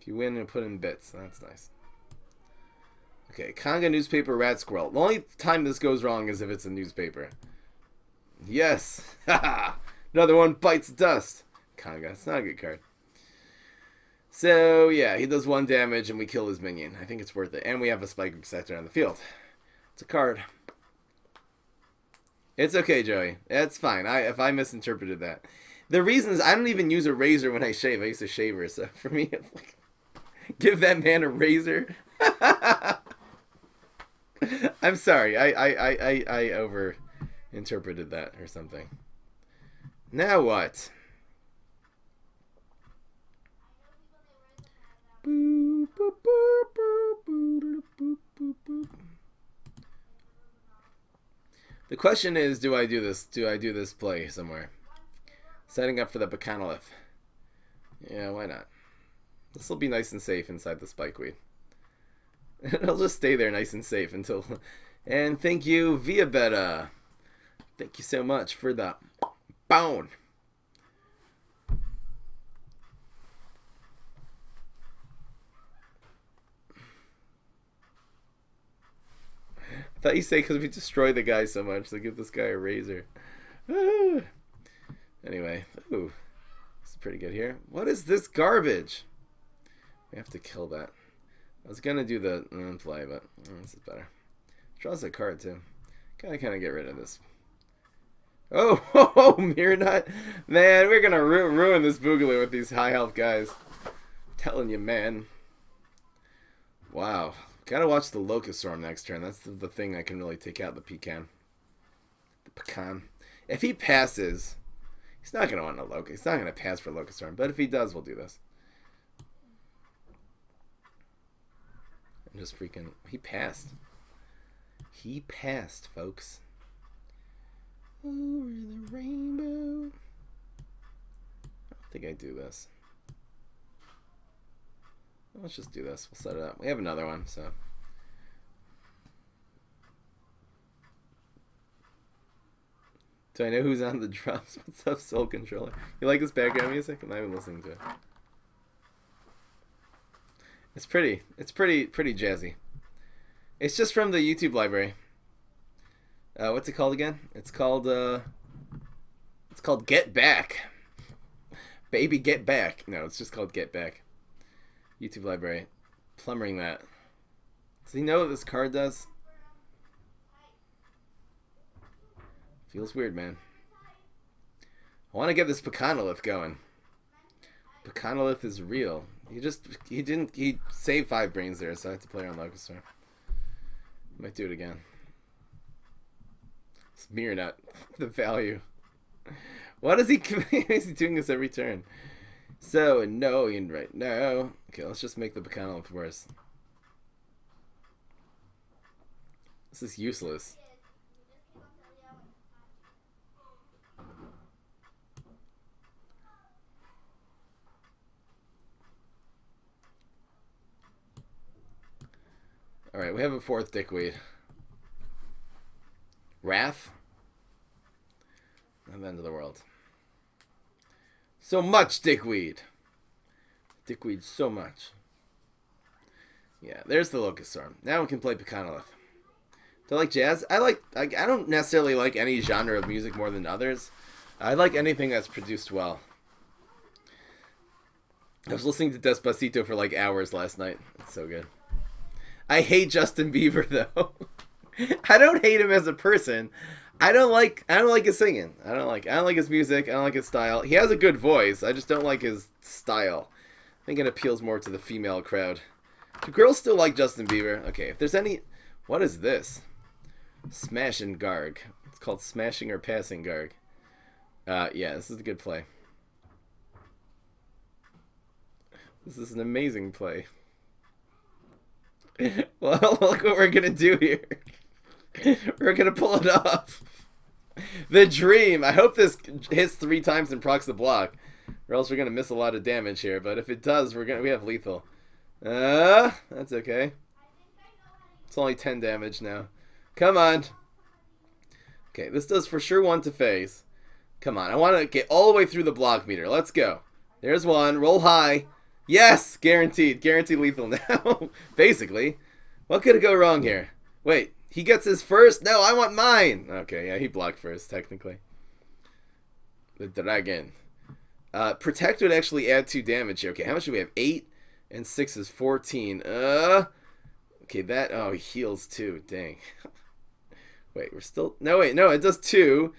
If you win and put in bits, that's nice. Okay, Conga Newspaper Rat Squirrel. The only time this goes wrong is if it's a newspaper. Yes! Another one bites dust. Conga, it's not a good card. So, yeah, he does 1 damage and we kill his minion. I think it's worth it. And we have a Spike Sector on the field. It's a card. It's okay, Joey. It's fine. If I misinterpreted that. The reason is I don't even use a razor when I shave. I use a shaver, so for me, it's like, give that man a razor. I'm sorry. I over-interpreted that or something. Now what? Boop, boop, boop, boop, boop, boop, boop, boop. The question is, do I do this? Do I do this play somewhere? Setting up for the Pecanolith. Yeah, why not? This will be nice and safe inside the spikeweed. It'll just stay there nice and safe until... And thank you, Via Beta. Thank you so much for the bone. I thought you say because we destroy the guy so much, they give this guy a razor. Anyway, ooh, this is pretty good here. What is this garbage? We have to kill that. I was gonna do the fly, but this is better. Draws a card too. Gotta kind of get rid of this. Oh, Mirror Nut, man, we're gonna ruin this Boogaloo with these high health guys. I'm telling you, man. Wow. Gotta watch the Locust Storm next turn. That's the thing that can really take out the pecan. The pecan. If he passes, he's not gonna want a Locust. He's not gonna pass for Locust Storm. But if he does, we'll do this. And just freaking... He passed. He passed, folks. Over the rainbow. I don't think I do this. Let's just do this. We'll set it up. We have another one, so. Do I know who's on the drums? What's up, Soul Controller? You like this background music? I'm not even listening to it. It's pretty. It's pretty jazzy. It's just from the YouTube library. What's it called again? It's called Get Back. Baby Get Back. No, it's just called Get Back. YouTube library. Plumbering that. Does he know what this card does? Feels weird, man. I want to get this Pecanolith going. Pecanolith is real. He saved 5 brains there, so I have to play on Locust Storm. Might do it again. It's Mirror Nut. The value. What is he is he doing this every turn? So annoying right now. Okay, let's just make the Pecanolith worse. This is useless. Alright, we have a 4th dickweed. Wrath. And the end of the world. So much dickweed. Dickweed so much. Yeah, there's the Locust Storm. Now we can play Pecanolith. Do I like jazz? I don't necessarily like any genre of music more than others. I like anything that's produced well. I was listening to Despacito for like hours last night. It's so good. I hate Justin Bieber though. I don't hate him as a person. I don't like his singing. I don't like his music. I don't like his style. He has a good voice. I just don't like his style. I think it appeals more to the female crowd. Do girls still like Justin Bieber? Okay, if there's any... What is this? Smashing Garg. It's called Smashing or Passing Garg. Yeah, this is a good play. This is an amazing play. Well, look what we're gonna do here. We're gonna pull it off. The dream. I hope this hits 3 times and procs the block, or else we're gonna miss a lot of damage here. But if it does, we have lethal. That's okay. It's only 10 damage now. Come on. Okay, this does for sure 1 to face. Come on, I want to get all the way through the block meter. Let's go. There's 1. Roll high. Yes, guaranteed. Guaranteed lethal now. Basically. What could go wrong here? Wait, he gets his first? No, I want mine. Okay, yeah, he blocked first, technically. The dragon. Protect would actually add 2 damage here. Okay, how much do we have? 8 and 6 is 14. Okay, that... Oh, he heals too. Dang. Wait, we're still... No, wait, no, it does 2.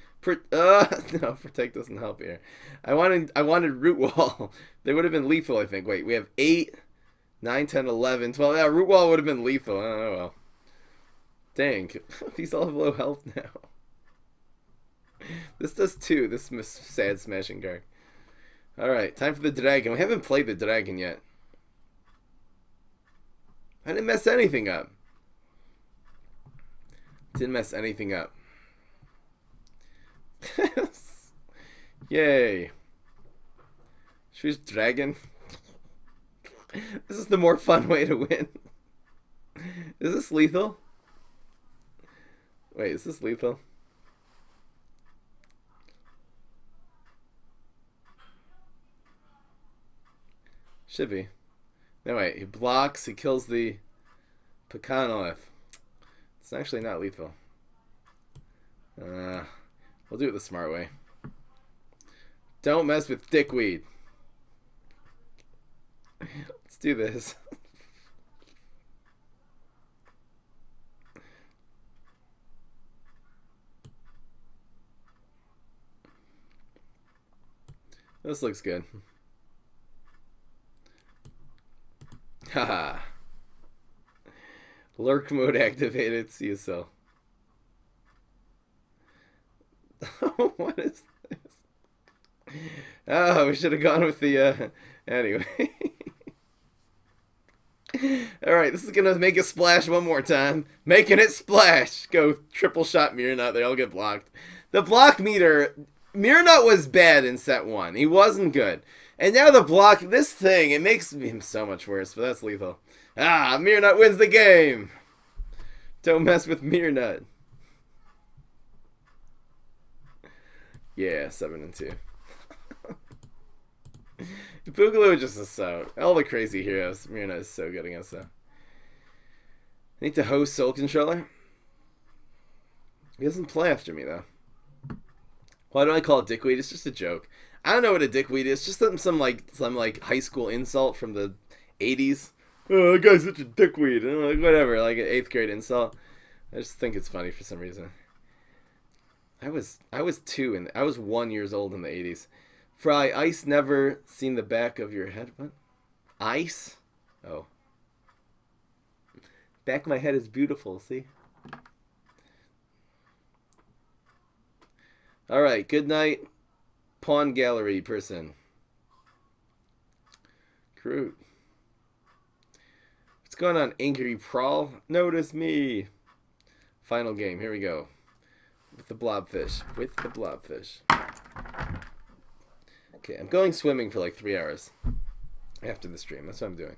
No, protect doesn't help here. I wanted root wall. They would have been lethal, I think. Wait, we have 8, 9, 10, 11, 12. Yeah, root wall would have been lethal. Oh, well. Dang. These all have low health now. This does 2. This sad smashing guard. Alright, time for the dragon. We haven't played the dragon yet. I didn't mess anything up. Didn't mess anything up. Yay. Choose dragon. This is the more fun way to win. Is this lethal? Wait, is this lethal? Should be. No, wait. He blocks. He kills the Pecanolith. It's actually not lethal. We'll do it the smart way. Don't mess with dickweed. Let's do this. This looks good. Haha. Lurk mode activated. See you so. What is this? Oh, we should have gone with the anyway. Alright, this is gonna make it splash one more time. Making it splash! Go triple shot Mirnut, they all get blocked. The block meter, Mirnut was bad in set 1. He wasn't good. And now the block, this thing, it makes him so much worse, but that's lethal. Ah, Mirnut wins the game! Don't mess with Mirnut. Yeah, 7 and 2. Boogaloo just is so... All the crazy heroes. Mirnut is so good against them. I need to host Soul Controller. He doesn't play after me, though. Why do I call it dickweed? It's just a joke. I don't know what a dickweed is. Just some like high school insult from the 80s. Oh, that guy's such a dickweed. And I'm like, whatever, like an 8th grade insult. I just think it's funny for some reason. I was 2 and I was 1 years old in the 80s. Fry, ice never seen the back of your head. What? Ice? Oh. Back of my head is beautiful, see? Alright, good night. Pawn gallery person. Crude. What's going on, Angry Prawl? Notice me. Final game, here we go. With the blobfish. With the blobfish. Okay, I'm going swimming for like 3 hours after the stream. That's what I'm doing.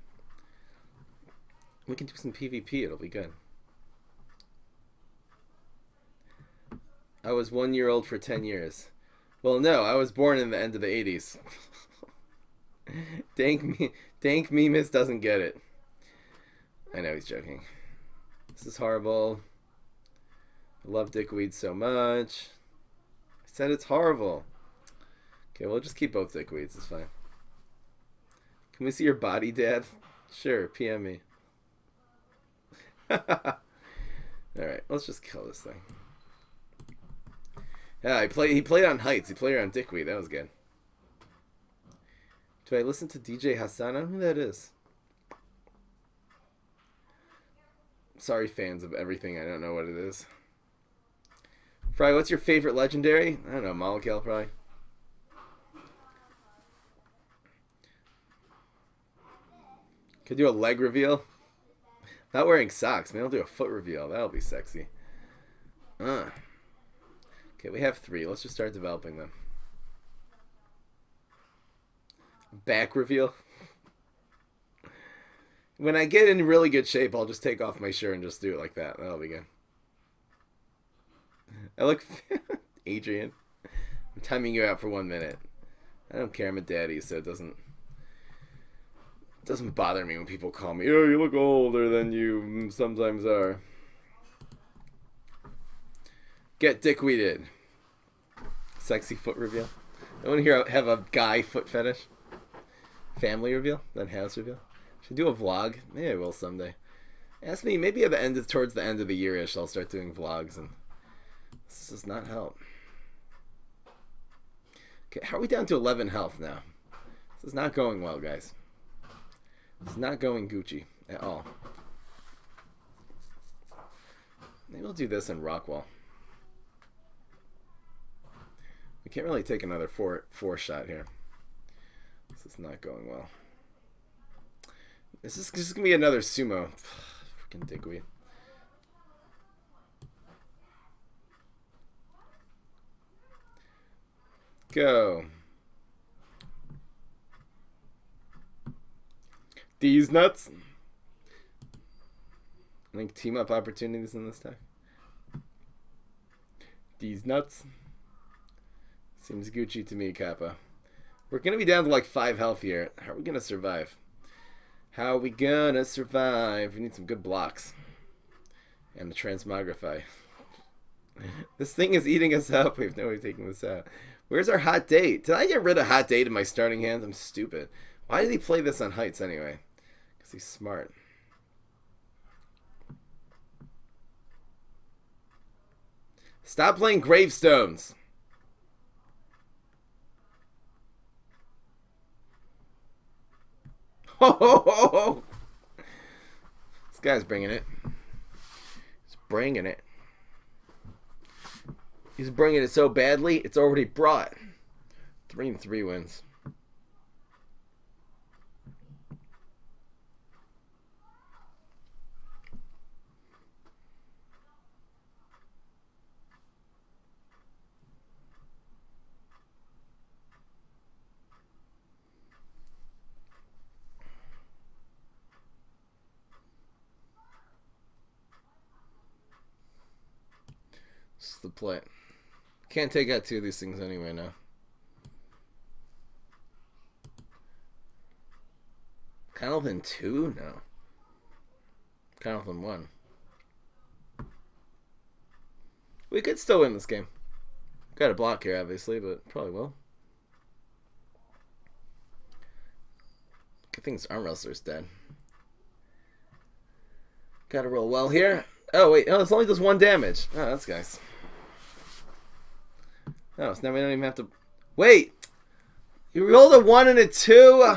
We can do some PvP. It'll be good. I was 1 year old for 10 years. Well, no, I was born in the end of the 80s. Dank Memus doesn't get it. I know he's joking. This is horrible. I love dickweed so much. I said it's horrible. Okay, we'll just keep both dickweeds. It's fine. Can we see your body, Dad? Sure, PM me. Alright, let's just kill this thing. Yeah, he played on Heights. He played on dickweed. That was good. Do I listen to DJ Hassan? I don't know who that is. Sorry, fans of everything. I don't know what it is. Fry, what's your favorite legendary? I don't know, Molecule, probably. Could do a leg reveal. Not wearing socks. Maybe I'll do a foot reveal. That'll be sexy. Okay, we have 3. Let's just start developing them. Back reveal. When I get in really good shape, I'll just take off my shirt and just do it like that. That'll be good. I look... Adrian. I'm timing you out for 1 minute. I don't care. I'm a daddy, so it doesn't bother me when people call me, oh, you look older than you sometimes are. Get dickweeded. Sexy foot reveal. I want to hear have a guy foot fetish. Family reveal, then house reveal. Should I do a vlog? Maybe I will someday. Ask me, maybe at the end towards the end of the year-ish, I'll start doing vlogs, and this does not help. Okay, how are we down to 11 health now? This is not going well, guys. It's not going Gucci at all. Maybe we'll do this in Rockwall. We can't really take another four shot here. This is not going well. This is just gonna be another sumo. Freaking dickweed. Go. These nuts. I think team up opportunities in this deck. These nuts. Seems Gucci to me, Kappa. We're going to be down to like 5 health here. How are we going to survive? How are we going to survive? We need some good blocks. And the transmogrify. This thing is eating us up. We have no way of taking this out. Where's our hot date? Did I get rid of hot date in my starting hands? I'm stupid. Why did he play this on heights anyway? Because he's smart. Stop playing gravestones. Ho ho ho ho! This guy's bringing it. He's bringing it. He's bringing it so badly, it's already brought. 3-3 wins. This is the play. Can't take out 2 of these things anyway now. Pecanolith in 2? No. Pecanolith in 1. We could still win this game. Got a block here, obviously, but probably will. Good thing this arm wrestler's dead. Gotta roll well here. Oh, wait. Oh, it's only does 1 damage. Oh, that's nice. Oh, so now we don't even have to... Wait! You rolled a 1 and a 2?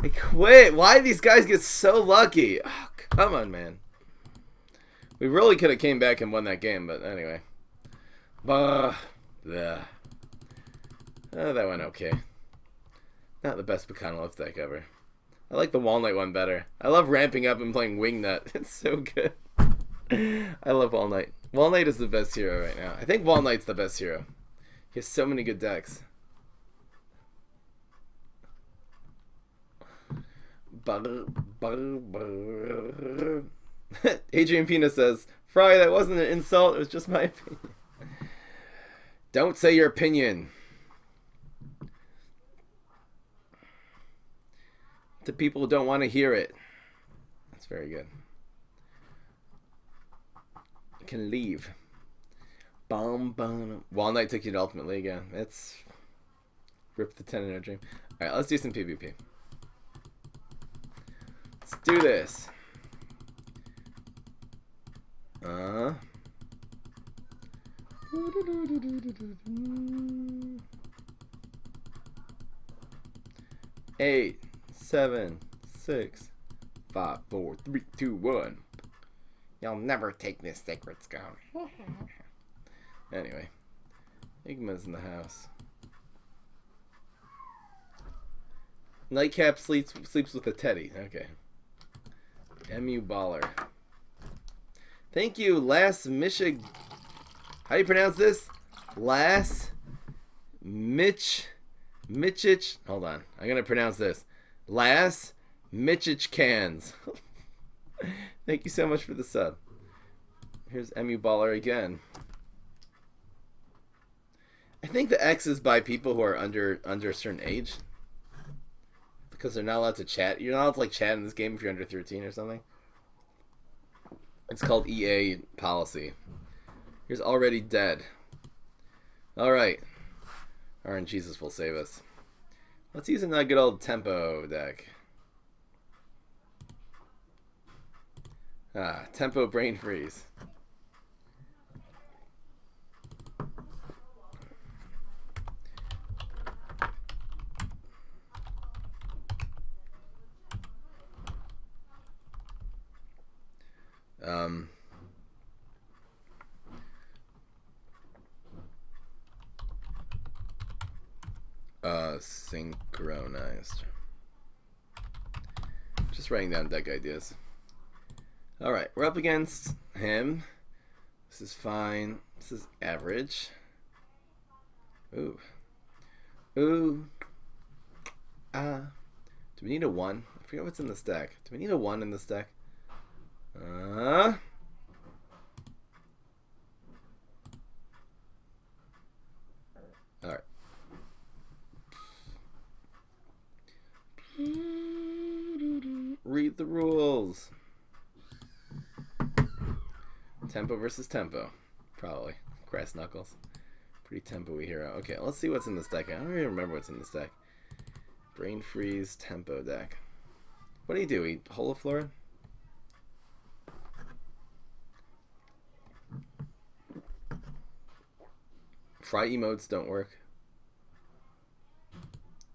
I quit. Why did these guys get so lucky? Oh, come on, man. We really could have came back and won that game, but anyway. Yeah. Oh, that went okay. Not the best Pecanolith deck ever. I like the Walnut one better. I love ramping up and playing Wingnut. It's so good. I love Walnut. Walnut is the best hero right now. I think Walnut's the best hero. He has so many good decks. Adrian Pina says, Fry, that wasn't an insult. It was just my opinion. Don't say your opinion. To people who don't want to hear it. That's very good. You can leave. Walnut took you to Ultimate League, yeah. It's rip the 10 in our dream. Alright, let's do some PvP. Let's do this. Eight, 7, 6, 5, 4, 3, 2, 1. You'll never take this sacred scone. Anyway, Igma's in the house. Nightcap sleeps with a teddy. Okay. MU Baller. Thank you, Las Michig. How do you pronounce this? Las Mitchich. Hold on. I'm going to pronounce this. Las Mitchich Cans. Thank you so much for the sub. Here's MU Baller again. I think the X is by people who are under a certain age. Because they're not allowed to chat. You're not allowed to like chat in this game if you're under 13 or something. It's called EA policy. Here's Already Dead. Alright. RNGesus will save us. Let's use a good old tempo deck. Tempo Brain Freeze. Synchronized. Just writing down deck ideas. Alright, we're up against him. This is fine. This is average. Ooh. Ooh. Do we need a 1? I forget what's in this deck. Do we need a 1 in this deck? Alright. Read the rules. Tempo versus tempo. Probably. Grass Knuckles. Pretty tempo-y hero. Okay, let's see what's in this deck. I don't even remember what's in this deck. Brain Freeze Tempo deck. What do you do? Eat Holoflora? Fry emotes don't work.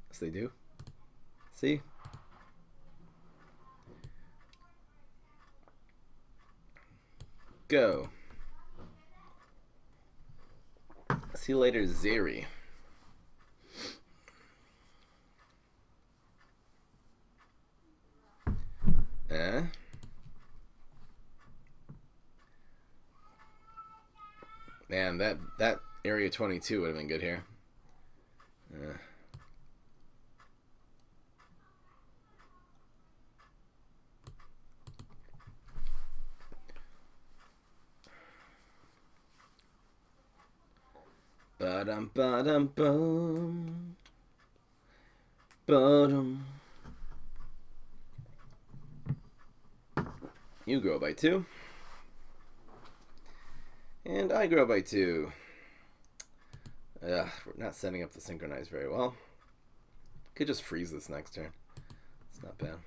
Yes, they do. See? Go. See you later, Zeri. Man, that Area 22 would have been good here. Ba-dum ba-dum boom. Ba-dum. You grow by 2. And I grow by 2. We're not setting up the synchronize very well. Could just freeze this next turn. It's not bad.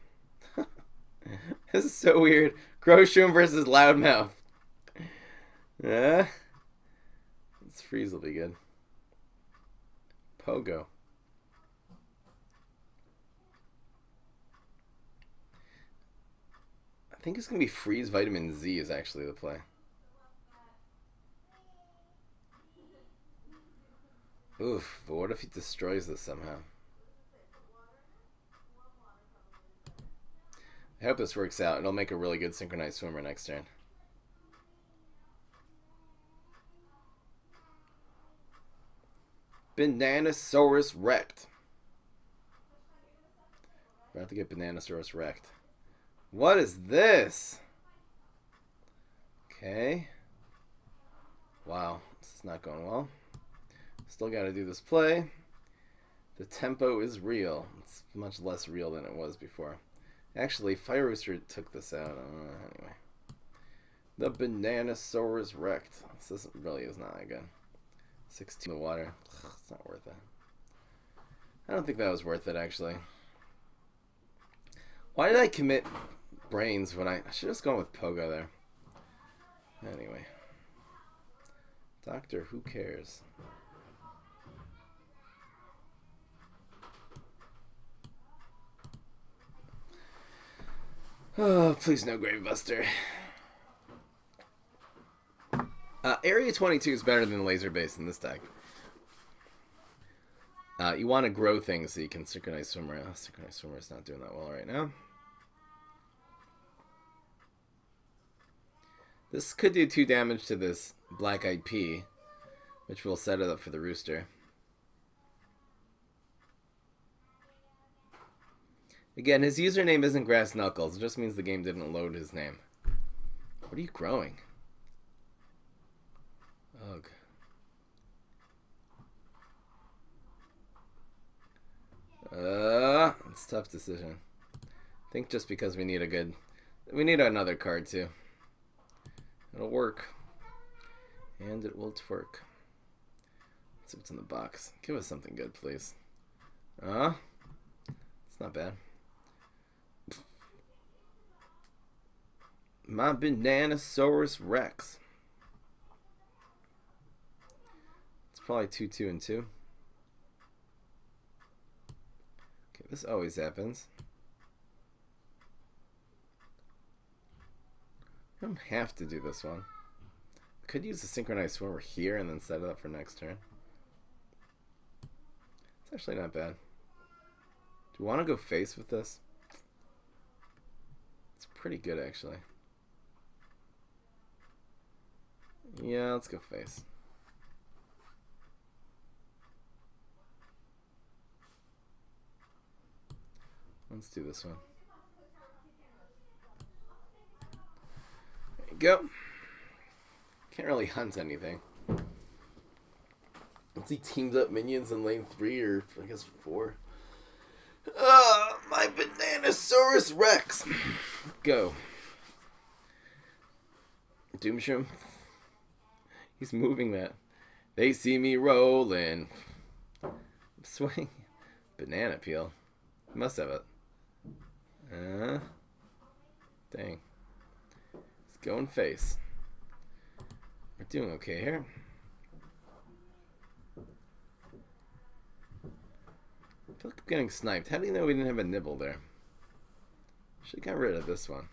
This is so weird. Growshroom versus Loudmouth. This freeze will be good. Pogo. I think it's going to be Freeze Vitamin Z is actually the play. Oof, but what if he destroys this somehow? I hope this works out. It'll make a really good synchronized swimmer next turn. Bananasaurus wrecked. We're about to get Bananasaurus wrecked. What is this? Okay. Wow, this is not going well. Still got to do this play. The tempo is real. It's much less real than it was before. Actually, Fire Rooster took this out. Anyway. The Bananasaurus wrecked. This really is not that good. 16 in the water. Ugh, it's not worth it. I don't think that was worth it, actually. Why did I commit brains when I should have just gone with Pogo there. Anyway. Doctor, who cares? Oh, please no Gravebuster. Area 22 is better than Laser Base in this deck. You want to grow things so you can Synchronize Swimmer. Synchronize Swimmer is not doing that well right now. This could do 2 damage to this Black Eyed Pea, which will set it up for the Rooster. Again, his username isn't Grass Knuckles. It just means the game didn't load his name. What are you growing? Ugh. It's a tough decision. I think just because we need another card too. It'll work. And it will twerk. Let's see what's in the box. Give us something good, please. It's not bad. My Bananasaurus Rex. It's probably 2, 2, and 2. Okay, this always happens. I don't have to do this one. Could use the Synchronized Swimmer here and then set it up for next turn. It's actually not bad. Do we want to go face with this? It's pretty good, actually. Yeah, let's go face. Let's do this one. There you go. Can't really hunt anything. Once he teams up minions in lane 3 or I guess 4. My Bananasaurus Rex. Go. Doomshroom. He's moving that. They see me rolling. Swing. Banana peel. Must have it. Dang. It's going face. We're doing okay here. I feel like I'm getting sniped. How do you know we didn't have a nibble there? Should have got rid of this one.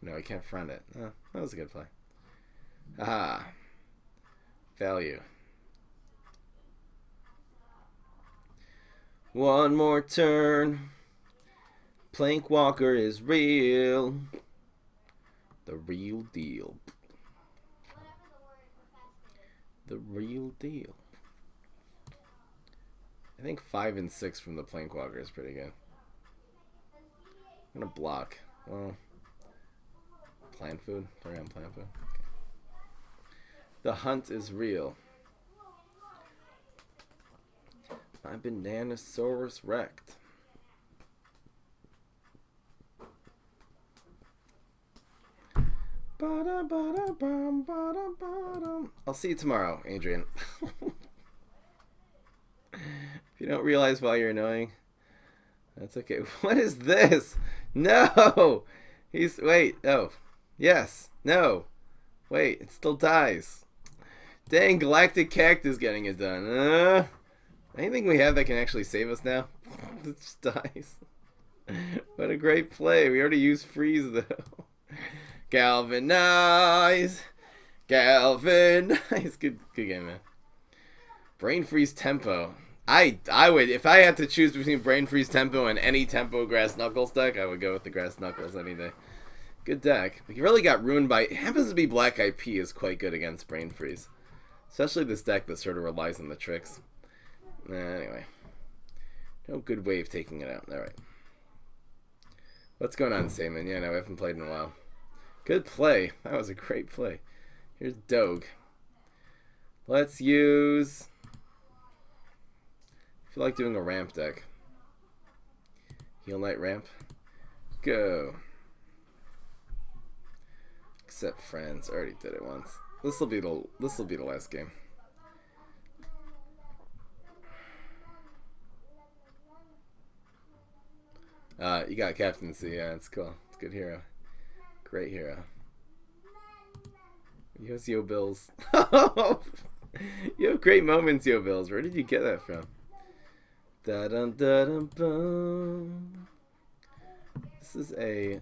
No, I can't front it. Oh, that was a good play. Aha. Value. One more turn. Plank Walker is real. The real deal. The real deal. I think 5 and 6 from the Plank Walker is pretty good. I'm gonna block. Well, plant food. Throw on plant food. Okay. The hunt is real. My Bananasaurus wrecked. I'll see you tomorrow, Adrian. If you don't realize why you're annoying, that's okay. What is this? No! Wait, oh. Yes. No. Wait, it still dies. Dang, Galactic Cactus getting it done. Anything we have that can actually save us now? It just dies. What a great play. We already used freeze though. Galvanize. Galvanize. Good game, man. Brain freeze tempo. I would, if I had to choose between brain freeze tempo and any tempo grass knuckles deck, I would go with the grass knuckles any day. Good deck. He really got ruined by. It happens to be Black IP is quite good against brain freeze, especially this deck that sort of relies on the tricks. Anyway, no good way of taking it out. All right. What's going on, Saman? Yeah, no, we haven't played in a while. Good play. That was a great play. Here's Doge. Let's use. I feel like doing a ramp deck. Heal Knight ramp. Go. Except friends. I already did it once. This will be the last game. You got captaincy. Yeah, it's cool. It's a good hero. Great hero. Yes, Yo Bills. You have great moments, Yo Bills. Where did you get that from? Da dum da dum bum. This is a.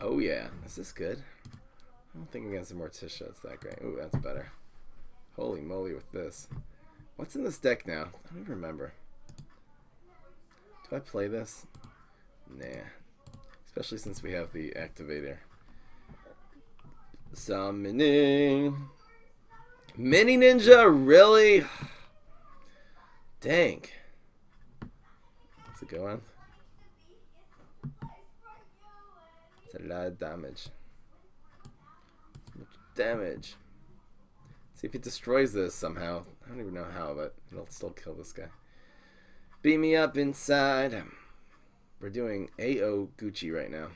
Oh yeah, is this good? I don't think against the Morticia it's that great. Ooh, that's better. Holy moly with this. What's in this deck now? I don't even remember. Do I play this? Nah. Especially since we have the activator. Summoning. Mini Ninja, really? Dang. What's it go on? It's a lot of damage. So much damage. See if it destroys this somehow. I don't even know how, but it'll still kill this guy. Beat me up inside. We're doing AO Gucci right now.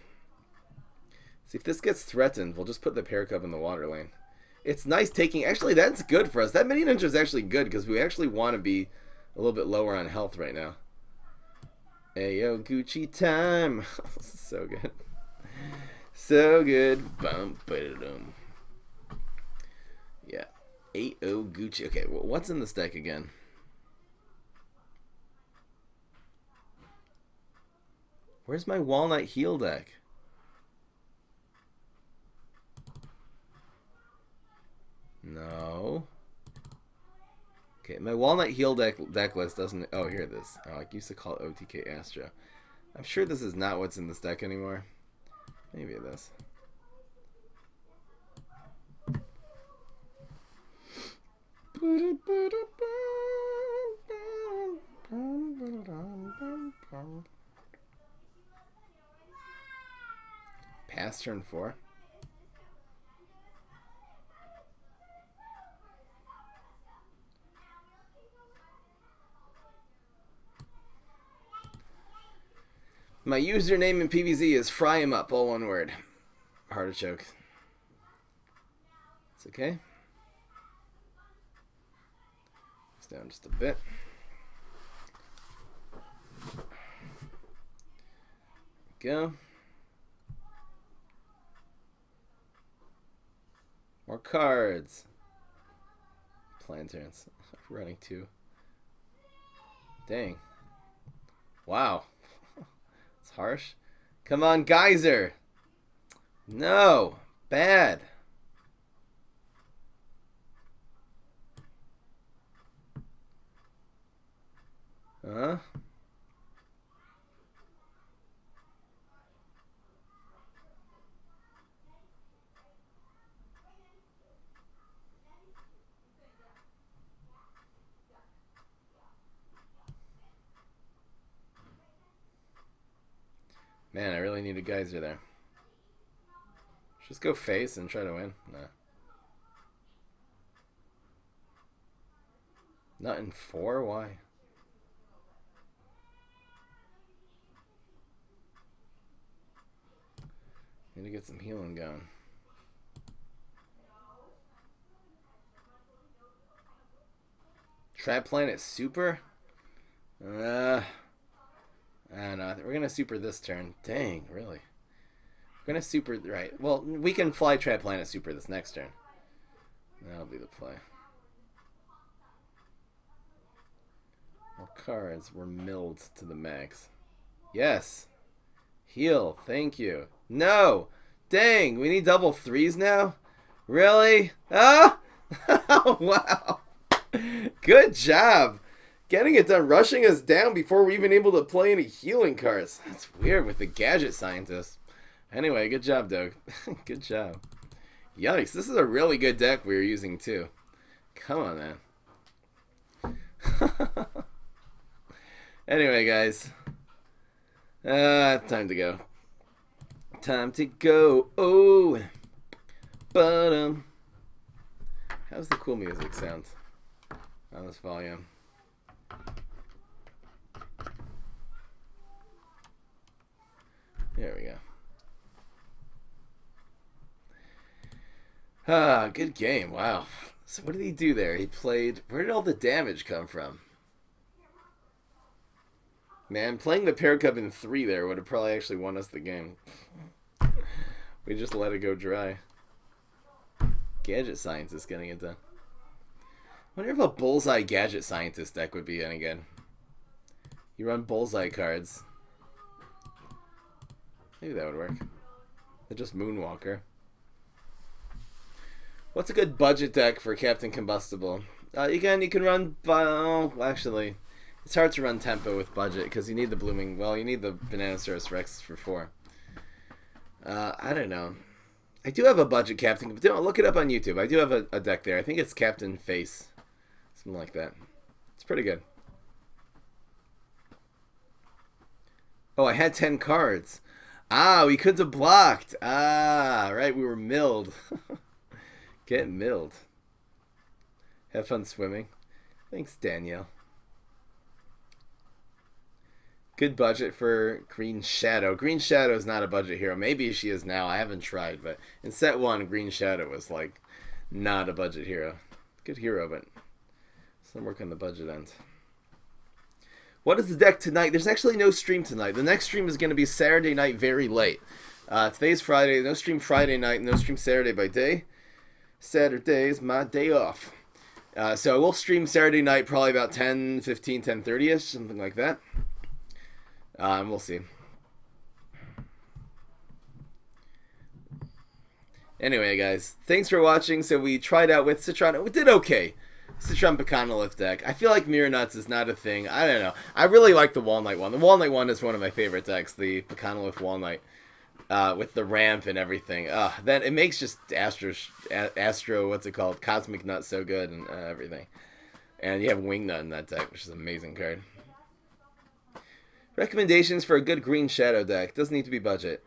See if this gets threatened, we'll just put the Paracub in the water lane. It's nice taking. Actually, that's good for us. That Mini Ninja is actually good because we actually want to be a little bit lower on health right now. Ayo Gucci time. So good. So good. Bum, ba-da-dum. Yeah. Ayo Gucci. Okay, well, what's in this deck again? Where's my Walnut Heal deck? No. Okay, my Walnut Heal deck list doesn't. Oh, here it is. Oh, I used to call it OTK Astra. I'm sure this is not what's in this deck anymore. Maybe it is. past turn 4. My username in PvZ is fry him up, all one word. Artichoke. It's okay. It's down just a bit. Go. More cards. Planterns. Running 2. Dang. Wow. It's harsh. Come on, Geyser. No. Bad. Huh? Man, I really need a Geyser there. Just go face and try to win. Nah. Not in 4? Why? Need to get some healing going. Trap Planet Super? I don't know. We're going to super this turn. Dang, really? We're going to super... Right. Well, we can fly Trap Planet Super this next turn. That'll be the play. More cards. We're milled to the max. Yes. Heal. Thank you. No. Dang. We need double 3s now? Really? Ah! Oh, wow. Good job. Getting it done, rushing us down before we're even able to play any healing cards. That's weird with the gadget scientist. Anyway, good job, Doug. Good job. Yikes, this is a really good deck we were using, too. Come on, man. Anyway, guys. Time to go. Time to go. Oh. But, how's the cool music sound on this volume? There we go. Ah, good game. Wow. So what did he do there? He played... Where did all the damage come from? Man, playing the pair cup in 3 there would have probably actually won us the game. We just let it go dry. Gadget Scientist getting it done. I wonder if a Bullseye Gadget Scientist deck would be any good. You run Bullseye cards. Maybe that would work. They're just Moonwalker. What's a good budget deck for Captain Combustible? You can run... actually, it's hard to run Tempo with budget because you need the Blooming... Well, you need the Bananasaurus Rex for 4. I don't know. I do have a budget Captain... Look it up on YouTube. I do have a deck there. I think it's Captain Face. Something like that. It's pretty good. Oh, I had 10 cards. Ah, we couldn't have blocked. Ah, right, we were milled. Get milled. Have fun swimming. Thanks, Danielle. Good budget for Green Shadow. Green Shadow is not a budget hero. Maybe she is now. I haven't tried, but in set 1, Green Shadow was like not a budget hero. Good hero, but some work on the budget end. What is the deck tonight? There's actually no stream tonight. The next stream is going to be Saturday night very late. Today's Friday. No stream Friday night. No stream Saturday by day. Saturday is my day off. So we'll stream Saturday night probably about 10, 15, 10:30ish, something like that. We'll see. Anyway, guys, thanks for watching. So we tried out with Citron. We did okay. Citron Pecanolith deck. I feel like Mirror Nuts is not a thing. I don't know. I really like the Walnut one. The Walnut one is one of my favorite decks. The Pecanolith Walnut. With the ramp and everything. Then it makes just Astro, what's it called? Cosmic Nut so good and everything. And you have Wingnut in that deck, which is an amazing card. Recommendations for a good Green Shadow deck. Doesn't need to be budget.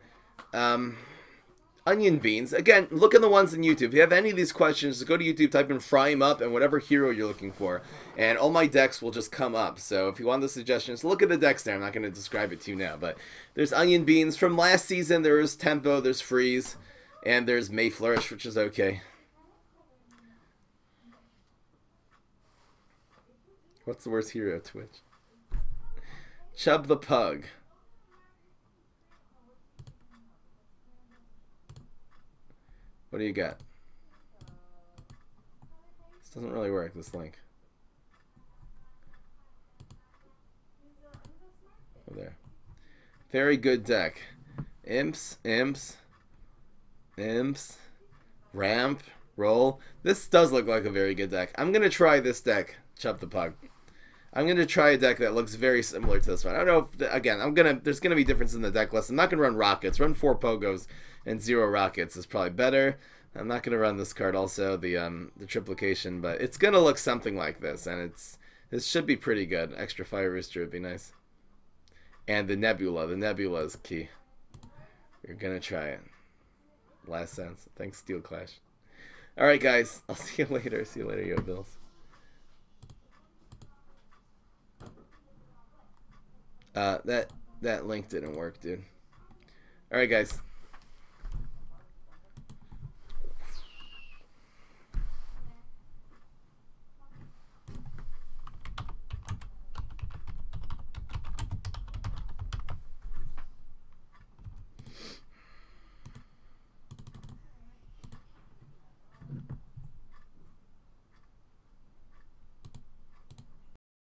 onion beans. Again, look at the ones on YouTube. If you have any of these questions, just go to YouTube, type in fry 'em up and whatever hero you're looking for. And all my decks will just come up. So if you want the suggestions, look at the decks there. I'm not going to describe it to you now. But there's onion beans. From last season, there was Tempo, there's Freeze, and there's May Flourish, which is okay. What's the worst hero, Twitch? Chub the Pug. What do you got? This doesn't really work, this link. Oh, there. Very good deck. Imps, Imps, Imps, Ramp, Roll. This does look like a very good deck. I'm going to try this deck, Chub the Pug. I'm going to try a deck that looks very similar to this one. I don't know if, again, there's going to be difference in the deck list. I'm not going to run Rockets. Run 4 Pogos and 0 Rockets is probably better. I'm not going to run this card also, the Triplication, but it's going to look something like this, and this should be pretty good. Extra Fire Rooster would be nice. And the Nebula. The Nebula is key. You're going to try it. Last Sense. Thanks, Steel Clash. Alright, guys. I'll see you later. See you later, Yo Bills. That link didn't work, dude. Alright, guys.